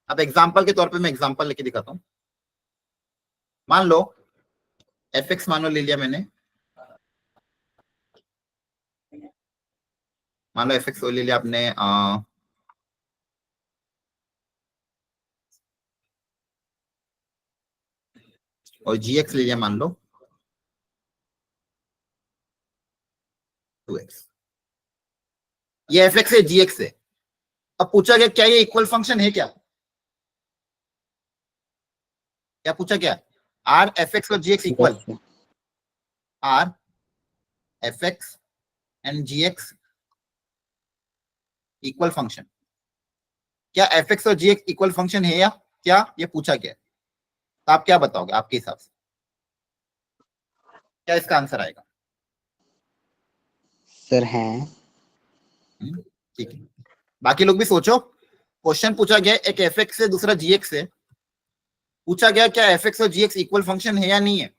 अब एग्जाम्पल के तौर पे मैं एग्जाम्पल लेके दिखाता हूं। मान लो एफ एक्स मान लो ले लिया मैंने, मान लो एफ एक्स ले लिया आपने और जी एक्स ले लिया मान लो 2x। ये एफ एक्स है, जी एक्स है। अब पूछा गया क्या ये इक्वल फंक्शन है क्या, क्या पूछा गया, आर एफ एक्स और G X equal, Yes, sir. R F X and G X equal function, क्या एफ एक्स और जी एक्स इक्वल फंक्शन है या क्या, ये पूछा गया। तो आप क्या बताओगे आपके हिसाब से, क्या इसका आंसर आएगा। Sir हैं। ठीक है, बाकी लोग भी सोचो। क्वेश्चन पूछा गया एक एफ एक्स से दूसरा जी एक्स से, पूछा गया क्या एफ एक्स और जी एक्स इक्वल फंक्शन है या नहीं है।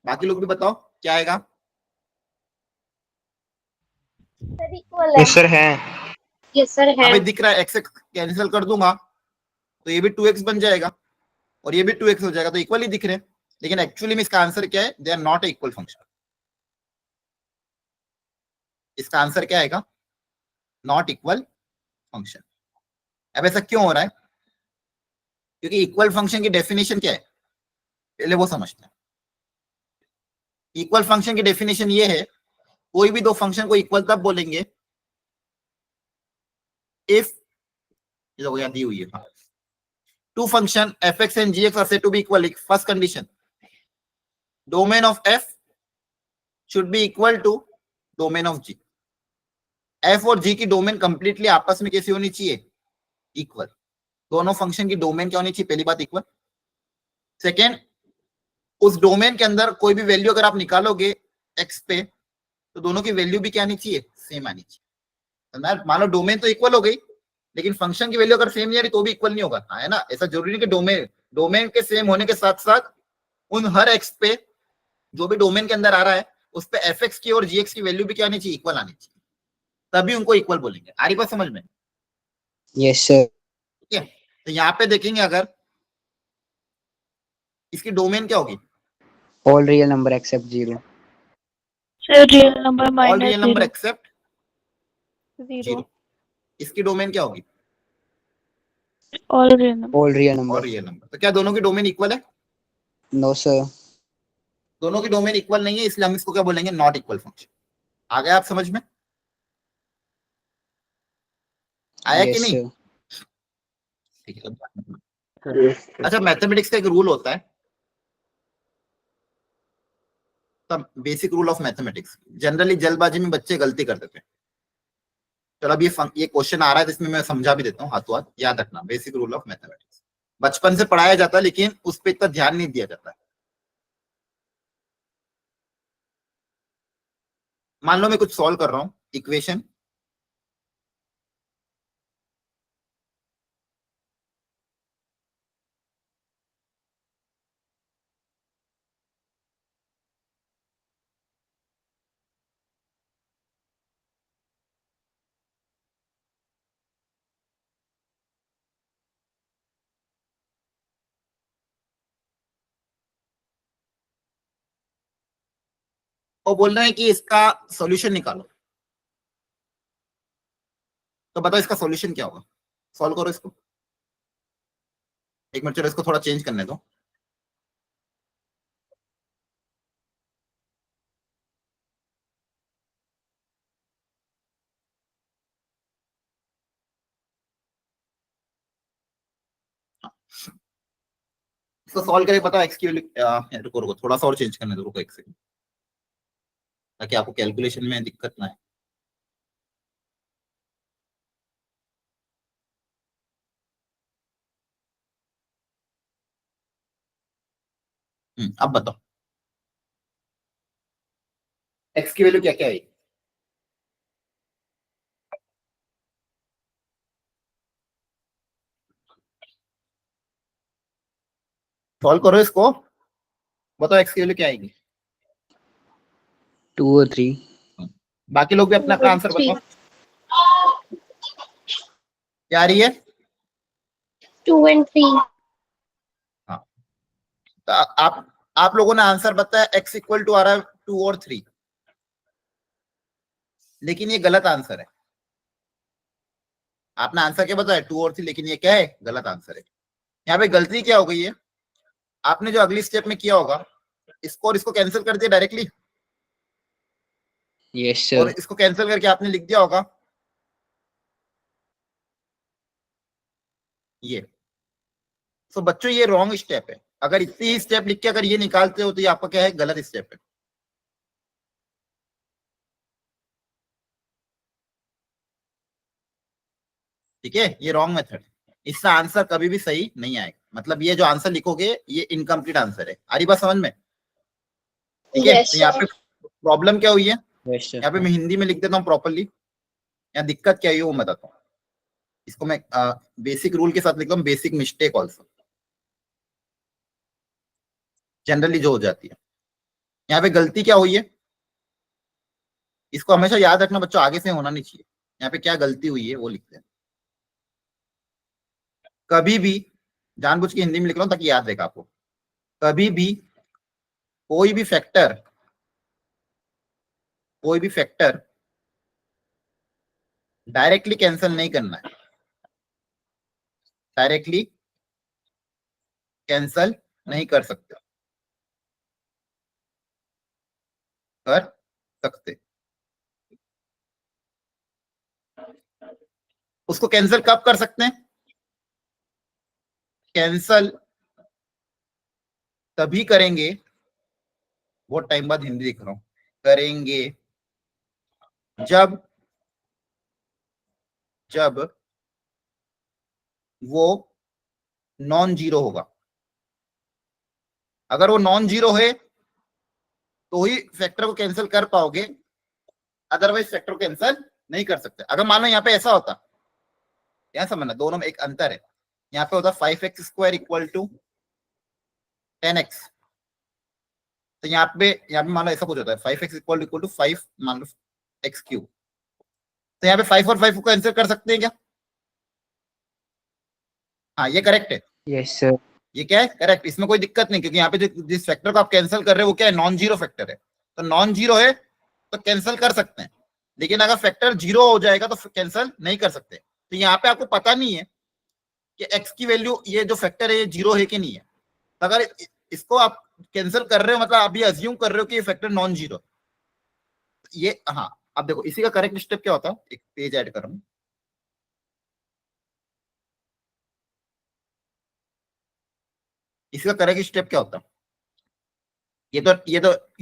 बाकी लोग भी बताओ क्या आएगा। sir, equal है। Yes, sir हैं। Yes, sir, है। अभी दिख रहा है, एक्स कैंसिल कर दूंगा तो ये भी 2x बन जाएगा और ये भी 2x हो जाएगा, तो इक्वल ही दिख रहे हैं। लेकिन एक्चुअली में इसका आंसर क्या है, they are not equal function. इसका आंसर क्या आएगा, नॉट इक्वल फंक्शन। अब ऐसा क्यों हो रहा है, क्योंकि इक्वल फंक्शन की डेफिनेशन क्या है, पहले वो समझते हैं। इक्वल फंक्शन की डेफिनेशन ये है, कोई भी 2 फंक्शन को इक्वल तब बोलेंगे इफ, ये तो यहाँ दी हुई है, 2 function fx and gx are said to be equal. First condition, domain of f should be equal to domain of g. f और g की डोमेन कंप्लीटली आपस में कैसी होनी चाहिए, इक्वल। दोनों फंक्शन की डोमेन क्या होनी चाहिए, पहली बात इक्वल। सेकेंड, उस डोमेन के अंदर कोई भी वैल्यू अगर आप निकालोगे x पे, तो दोनों की वैल्यू भी क्या आनी चाहिए, सेम आनी चाहिए। मान लो डोमेन तो इक्वल हो गई, लेकिन फंक्शन की वैल्यू अगर सेम नहीं आ रही तो भी इक्वल नहीं होगा, है ना। ऐसा जरूरी नहीं कि डोमेन के सेम होने के साथ साथ उन हर एक्स पे जो भी डोमेन के अंदर आ रहा है उस पे एफ एक्स की और जी एक्स की वैल्यू भी क्या आनी चाहिए, इक्वल आनी चाहिए, तभी उनको इक्वल बोलेंगे। आ रही बात समझ में, Yes, sir. ठीक है। तो यहाँ पे देखेंगे अगर इसकी डोमेन क्या होगी, All real number except 0. Sir, real number all minus real number 0. Except 0. Zero. इसकी डोमेन क्या होगी, All real number. All real और number. Real number. तो क्या दोनों की डोमेन इक्वल है, No, sir. दोनों की डोमेन इक्वल नहीं है, इसलिए हम इसको क्या बोलेंगे, नॉट इक्वल फंक्शन। आ गया आप समझ में, आया कि Yes, नहीं, sir. ठीक है। अच्छा, मैथमेटिक्स का एक रूल होता है, तब basic rule of mathematics, generally जल्दबाजी में बच्चे गलती कर देते हैं। चलो अब ये क्वेश्चन आ रहा है जिसमें मैं समझा भी देता हूँ हाथों हाथ, याद रखना, बेसिक रूल ऑफ मैथमेटिक्स बचपन से पढ़ाया जाता है लेकिन उस पर इतना ध्यान नहीं दिया जाता है। मान लो मैं कुछ सॉल्व कर रहा हूँ इक्वेशन, और बोल रहे हैं कि इसका सॉल्यूशन निकालो, तो बताओ इसका सॉल्यूशन क्या होगा, सॉल्व करो इसको। एक मिनट, चलो इसको थोड़ा चेंज करने दो। इसको सॉल्व करके बताओ एक्स की वैल्यू। रुको रुको, थोड़ा सा और चेंज करने दो, रुको एक सेकंड, ताकि आपको कैलकुलेशन में दिक्कत ना आए। अब बताओ एक्स की वैल्यू क्या क्या है। सॉल्व करो इसको, बताओ एक्स की वैल्यू क्या आएगी। 2 और 3. बाकी लोग भी अपना अपना आंसर बताओ, क्या आ रही है। 2 and 3. हाँ, तो आप लोगों ने आंसर बताया एक्स इक्वल टू आ रहा है 2 और 3, लेकिन ये गलत आंसर है। आपने आंसर क्या बताया 2 और 3, लेकिन ये क्या है, गलत आंसर है। यहाँ पे गलती क्या हो गई है, आपने जो अगली स्टेप में किया होगा, इसको और इसको कैंसिल कर दिया डायरेक्टली, Yes और sir. इसको कैंसिल करके आपने लिख दिया होगा ये। तो बच्चों ये रॉन्ग स्टेप है। अगर इतनी ही स्टेप लिख के अगर ये निकालते हो तो ये आपका क्या है, गलत स्टेप है। ठीक है, ये रॉन्ग मेथड, इसका आंसर कभी भी सही नहीं आएगा। मतलब ये जो आंसर लिखोगे ये इनकम्प्लीट आंसर है। आ रही बात समझ में। ठीक है, Yes, तो यहाँ sir. पे प्रॉब्लम क्या हुई है, Yes sir. यहाँ पे मैं हिंदी में लिख देता हूँ प्रॉपरली। यहाँ दिक्कत क्या हुई है वो मैं बताता हूँ। इसको मैं बेसिक रूल के साथ लिखता हूँ, बेसिक मिस्टेक ऑल्सो जनरली जो हो जाती है। यहाँ पे गलती क्या हुई है, इसको हमेशा याद रखना बच्चों, आगे से होना नहीं चाहिए। यहाँ पे क्या गलती हुई है वो लिखते हैं। कभी भी, जानबूझ के हिंदी में लिख रहा हूँ ताकि याद रहेगा आपको, कभी भी कोई भी फैक्टर डायरेक्टली कैंसिल नहीं करना है। डायरेक्टली कैंसिल नहीं कर सकते, कर सकते। उसको कैंसिल कब कर सकते हैं, कैंसिल तभी करेंगे, बहुत टाइम बाद हिंदी लिख रहा हूं, करेंगे जब जब वो नॉन जीरो होगा। अगर वो नॉन जीरो है तो ही फैक्टर को कैंसिल कर पाओगे, अदरवाइज फैक्टर को कैंसिल नहीं कर सकते। अगर मान लो यहाँ पे ऐसा होता, यहाँ समझना दोनों में एक अंतर है। यहाँ पे होता 5x² इक्वल टू 10x, तो यहाँ पे मान लो ऐसा कुछ होता है 5x इक्वल टू 5 मान लो x3, तो यहाँ पे 5 और 5 को कैंसिल कर सकते हैं क्या। हाँ ये करेक्ट है, Yes sir. ये क्या है, करेक्ट, इसमें कोई दिक्कत नहीं, क्योंकि यहाँ पे जिस फैक्टर को आप कैंसिल कर रहे हो वो क्या है, नॉन जीरो फैक्टर है। तो नॉन जीरो है तो कैंसिल कर सकते हैं, लेकिन अगर फैक्टर जीरो हो जाएगा तो कैंसिल नहीं कर सकते। तो यहाँ पे आपको पता नहीं है कि एक्स की वैल्यू, ये जो फैक्टर है ये जीरो है कि नहीं है। तो अगर इसको आप कैंसिल कर रहे हो, मतलब अभी अज्यूम कर रहे हो कि ये फैक्टर नॉन जीरो, ये हाँ। अब देखो इसी का करेक्ट स्टेप क्या होता है, एक पेज ऐड कर रहा हूं। इसका करेक्ट स्टेप क्या होता, ये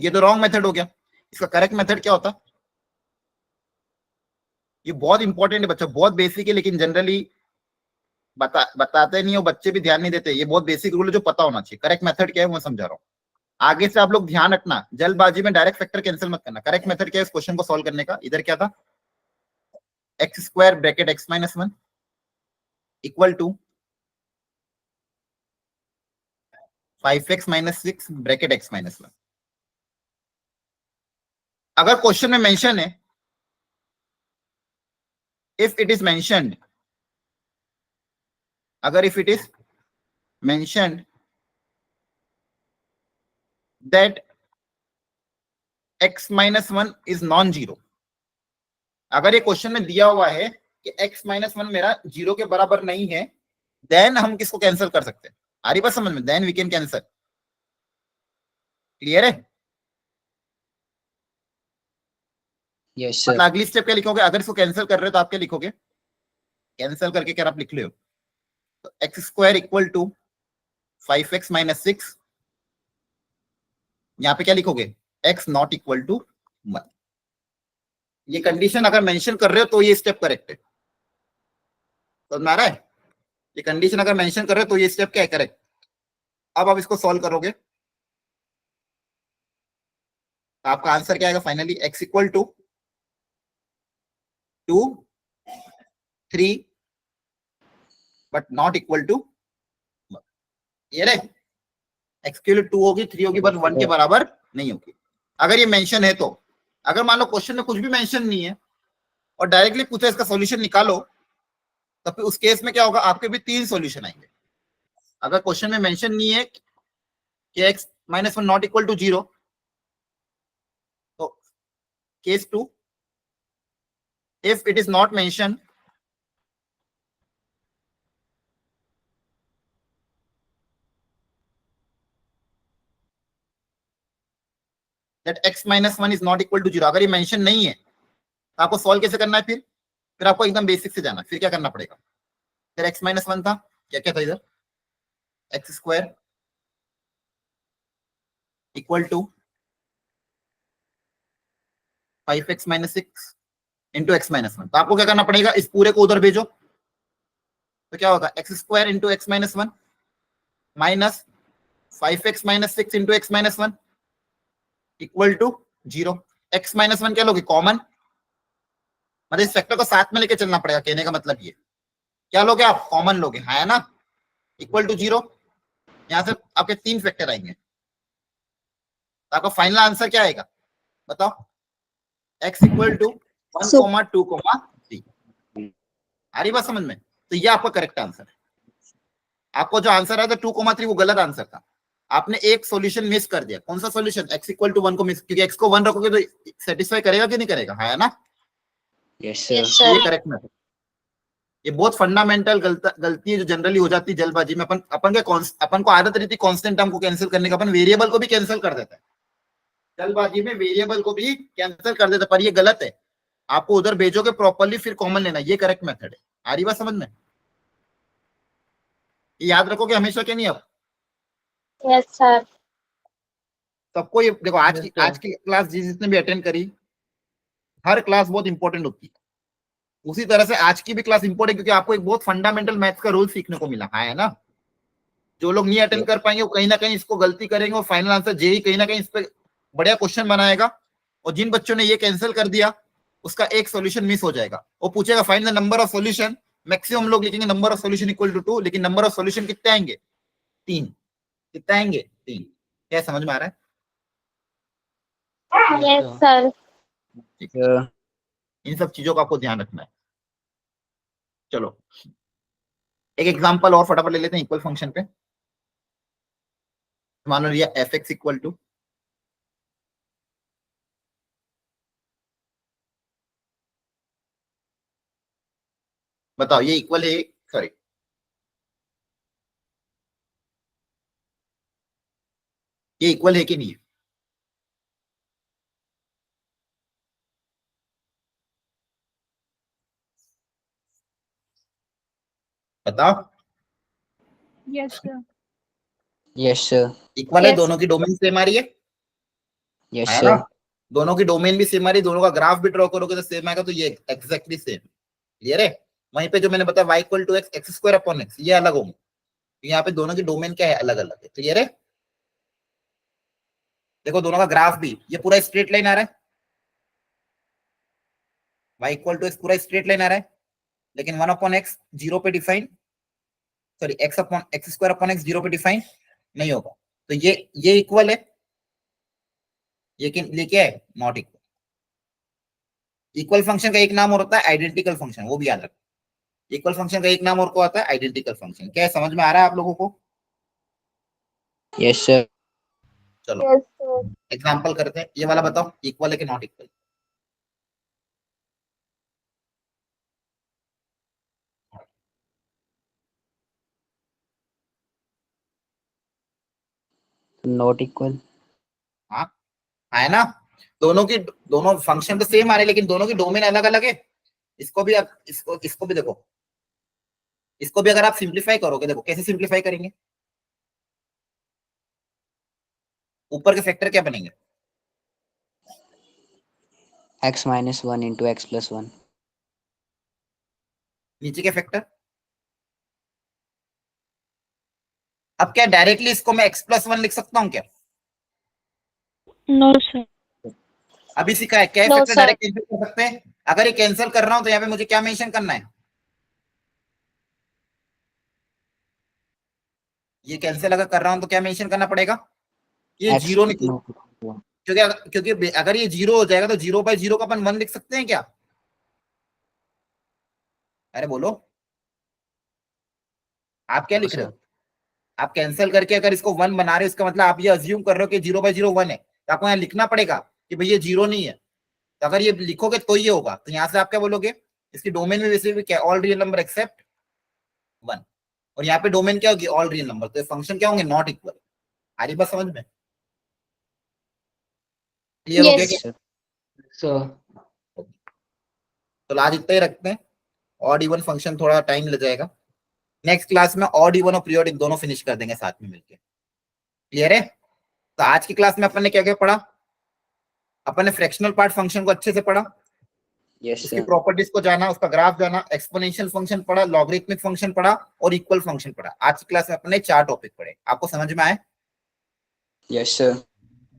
तो रॉन्ग मेथड हो गया। इसका करेक्ट मेथड क्या होता, ये बहुत इंपॉर्टेंट है बच्चा, बहुत बेसिक है, लेकिन जनरली बताते नहीं हो, बच्चे भी ध्यान नहीं देते। ये बहुत बेसिक रूल है जो पता होना चाहिए। करेक्ट मेथड क्या है मैं समझा रहा हूँ, आगे से आप लोग ध्यान रखना, जल्दबाजी में डायरेक्ट फैक्टर कैंसिल मत करना। करेक्ट मेथड क्या है इस क्वेश्चन को सॉल्व करने का, इधर क्या था, x² bracket x-1 equal to 5x-6 bracket x-1। अगर क्वेश्चन में मेंशन है, इफ इट इज मेंशनड, अगर if it is mentioned that x-1 is non zero, अगर ये क्वेश्चन में दिया हुआ है कि x-1 मेरा जीरो के बराबर नहीं है, देन हम किसको कैंसिल कर सकते हैं। आ रही बात समझ में, then we can cancel. Clear है। Yes sir. मतलब अगली स्टेप क्या लिखोगे, अगर इसको कैंसिल कर रहे हो तो आप क्या लिखोगे, कैंसिल करके क्या आप लिख ले हो, तो x square equal to 5x minus 6, यहाँ पे क्या लिखोगे, x नॉट इक्वल टू 1। ये कंडीशन अगर मेंशन कर रहे हो तो ये स्टेप करेक्ट है, समझ में आ रहा है? ये कंडीशन अगर मेंशन कर रहे हो तो ये स्टेप क्या है, करेक्ट। अब आप इसको सॉल्व करोगे तो आपका आंसर क्या आएगा finally, x equal to 2 3 but not equal to, ये रे x के लिए 2 होगी 3 होगी बट 1 के बराबर नहीं होगी अगर ये मेंशन है तो। अगर मान लो क्वेश्चन में कुछ भी मेंशन नहीं है और डायरेक्टली पूछा इसका सॉल्यूशन निकालो, तो फिर उस केस में क्या होगा, आपके भी 3 सॉल्यूशन आएंगे। अगर क्वेश्चन में मेंशन नहीं है कि x minus 1 not equal to 0, तो case 2, if it is not mention that x minus 1 is not equal to 0, अगर ये मेंशन नहीं है तो आपको सॉल्व कैसे करना है, फिर आपको एकदम बेसिक से जाना। फिर क्या करना पड़ेगा, फिर x माइनस 1 था, क्या क्या था इधर, x square equal to 5x minus 6 into x minus 1। तो आपको क्या करना पड़ेगा, इस पूरे को उधर भेजो, तो क्या होगा, x square into x minus 1 minus 5x minus 6 into x minus 1 equal to 0। X minus 1 क्या लोगे, कॉमन, मतलब इस फैक्टर को साथ में लेके चलना पड़ेगा, कहने का मतलब ये क्या लोगे आप, कॉमन लोगे, है ना, इक्वल टू 0। यहां से आपके 3 फैक्टर आएंगे, तो आपका फाइनल आंसर क्या आएगा बताओ, x इक्वल टू 1, 2, 3। आ रही बात समझ में? तो ये आपका करेक्ट आंसर है। आपको जो आंसर आया था 2, 3 वो गलत आंसर था, आपने एक सॉल्यूशन मिस कर दिया। कौन सा सॉल्यूशन, x इक्वल टू 1 को मिस, क्योंकि x को 1 रखोगे तो सेटिस्फाई करेगा कि नहीं करेगा, है ना? Yes, Yes, sir. sir. ये करेक्ट मेथड। ये बहुत फंडामेंटल गलती है जो जनरली हो जाती है जल्दबाजी में। अपन को आदत रहती है कांस्टेंट टर्म को कैंसिल करने का, अपन वेरिएबल को भी कैंसिल कर देता है जल्दबाजी में, वेरिएबल को भी कैंसिल कर देता है, पर ये गलत है। आपको उधर भेजोगे प्रॉपर्ली फिर कॉमन लेना, ये करेक्ट मेथड है। आ रही बात समझ में? ये याद रखोगे हमेशा के नहीं अब Yes, sir. सबको। ये देखो आज की क्लास जिसने भी अटेंड करी, हर क्लास बहुत इंपॉर्टेंट होती है, उसी तरह से आज की भी क्लास इंपॉर्टेंट, क्योंकि आपको एक बहुत फंडामेंटल मैथ्स का रूल सीखने को मिला है ना। जो लोग नहीं अटेंड कर पाएंगे वो कहीं ना कहीं इसको गलती करेंगे और फाइनल आंसर जेई कहीं ना कहीं इस पे बढ़िया क्वेश्चन बनाएगा, और जिन बच्चों ने ये कैंसिल कर दिया उसका एक सॉल्यूशन मिस हो जाएगा। वो पूछेगा find the number of solution, maximum लोग लिखेंगे number of solution equal to 2, लेकिन नंबर ऑफ सॉल्यूशन कितने आएंगे, 3। कितने आएंगे, 3। क्या समझ में आ रहा है? Yes, sir. Sir. इन सब चीजों का आपको ध्यान रखना है। चलो एक एग्जांपल और फटाफट ले लेते हैं इक्वल फंक्शन पे। मान लो लिया एफ एक्स इक्वल टू, बताओ ये इक्वल है, सॉरी ये इक्वल है कि नहीं है, बताओ। Yes, sir. Yes, sir. Equal है, Yes. दोनों की डोमेन सेम आ रही Yes, है sir. ना, दोनों की डोमेन भी सेम आ रही, दोनों का ग्राफ भी ड्रॉ करोगे तो सेम आएगा, तो ये एग्जैक्टली सेम क्लियर है। वहीं पे जो मैंने बताया y equal to x, x square upon x, ये अलग होंगे, यहाँ पे दोनों की डोमेन क्या है, अलग अलग है, क्लियर है। देखो दोनों का ग्राफ भी, ये पूरा स्ट्रेट लाइन आ रहा है, y इक्वल टू एक्स पूरा स्ट्रेट लाइन आ रहा है, लेकिन 1 अपॉन एक्स 0 पे define, sorry x upon x square upon x 0 पे डिफाइन नहीं होगा, तो ये इक्वल है, ये क्या है, नॉट इक्वल। इक्वल फंक्शन का एक नाम और होता है आइडेंटिकल फंक्शन, वो भी याद रखो। इक्वल फंक्शन का एक नाम और को आता है आइडेंटिकल फंक्शन। क्या है, समझ में आ रहा है आप लोगों को? Yes, sir. चलो Yes, sir. एग्जांपल करते हैं, ये वाला बताओ इक्वल है कि नॉट इक्वल। Not equal. हाँ है ना, दोनों फंक्शन तो सेम आ रहे हैं लेकिन दोनों की डोमेन अलग अलग है। इसको भी आप इसको भी देखो, इसको भी अगर आप सिंप्लीफाई करोगे, देखो कैसे सिंप्लीफाई करेंगे, ऊपर के फैक्टर क्या बनेंगे, x minus 1 into x plus 1. नीचे के फैक्टर। अब क्या डायरेक्टली इसको मैं x प्लस 1 लिख सकता हूं क्या, No, sir. अभी सीखा है क्या No, factor sir. Direct cancel कर सकते हैं। अगर ये कैंसिल कर रहा हूं तो यहाँ पे मुझे क्या मेंशन करना है, ये कैंसिल अगर कर रहा हूं तो क्या मेंशन करना पड़ेगा, ये x जीरो निकल, no, क्योंकि अगर ये जीरो हो जाएगा तो 0/0 का अपन 1 लिख सकते हैं क्या, अरे बोलो आप क्या लिख रहे हो, आप कैंसिल करके अगर इसको 1 बना रहे हो, इसका मतलब आप ये अज्यूम कर रहे हो कि 0/0 1 है, तो आपको यहाँ लिखना पड़ेगा कि भाई ये 0 नहीं है, तो अगर ये लिखोगे तो ये होगा, तो यहाँ से आप क्या बोलोगे, इसकी डोमेन में वैसे भी क्या, ऑल रियल नंबर एक्सेप्ट 1, और यहाँ पे डोमेन क्या होगी, ऑल रियल नंबर, तो फंक्शन क्या होंगे, नॉट इक्वल। आ रही बात समझ में, क्लियर हो गया Yes. क्या? so तो आज इतना ही रखते हैं, ऑड इवन फंक्शन थोड़ा टाइम ले जाएगा, नेक्स्ट क्लास में ऑड इवन और पीरियोडिक दोनों फिनिश कर देंगे साथ में मिलके, क्लियर है। तो आज की क्लास में अपन ने क्या क्या पढ़ा, अपन ने फ्रैक्शनल पार्ट फंक्शन को अच्छे से पढ़ा, yes उसकी sir. प्रॉपर्टीज को जाना, उसका ग्राफ जाना, एक्सपोनेंशियल फंक्शन पढ़ा, लॉगरिथमिक फंक्शन पढ़ा और इक्वल फंक्शन पढ़ा। आज की क्लास में अपन ने 4 टॉपिक पढ़े, आपको समझ में आए, yes sir.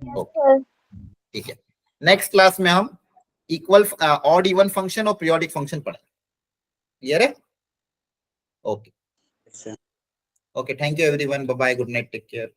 Sir. ठीक है। नेक्स्ट क्लास में हम इक्वल ऑड इवन फंक्शन और पीरियोडिक फंक्शन पढ़ेंगे, क्लियर है, okay Yes, sir. Okay, thank you everyone, bye bye, good night, take care.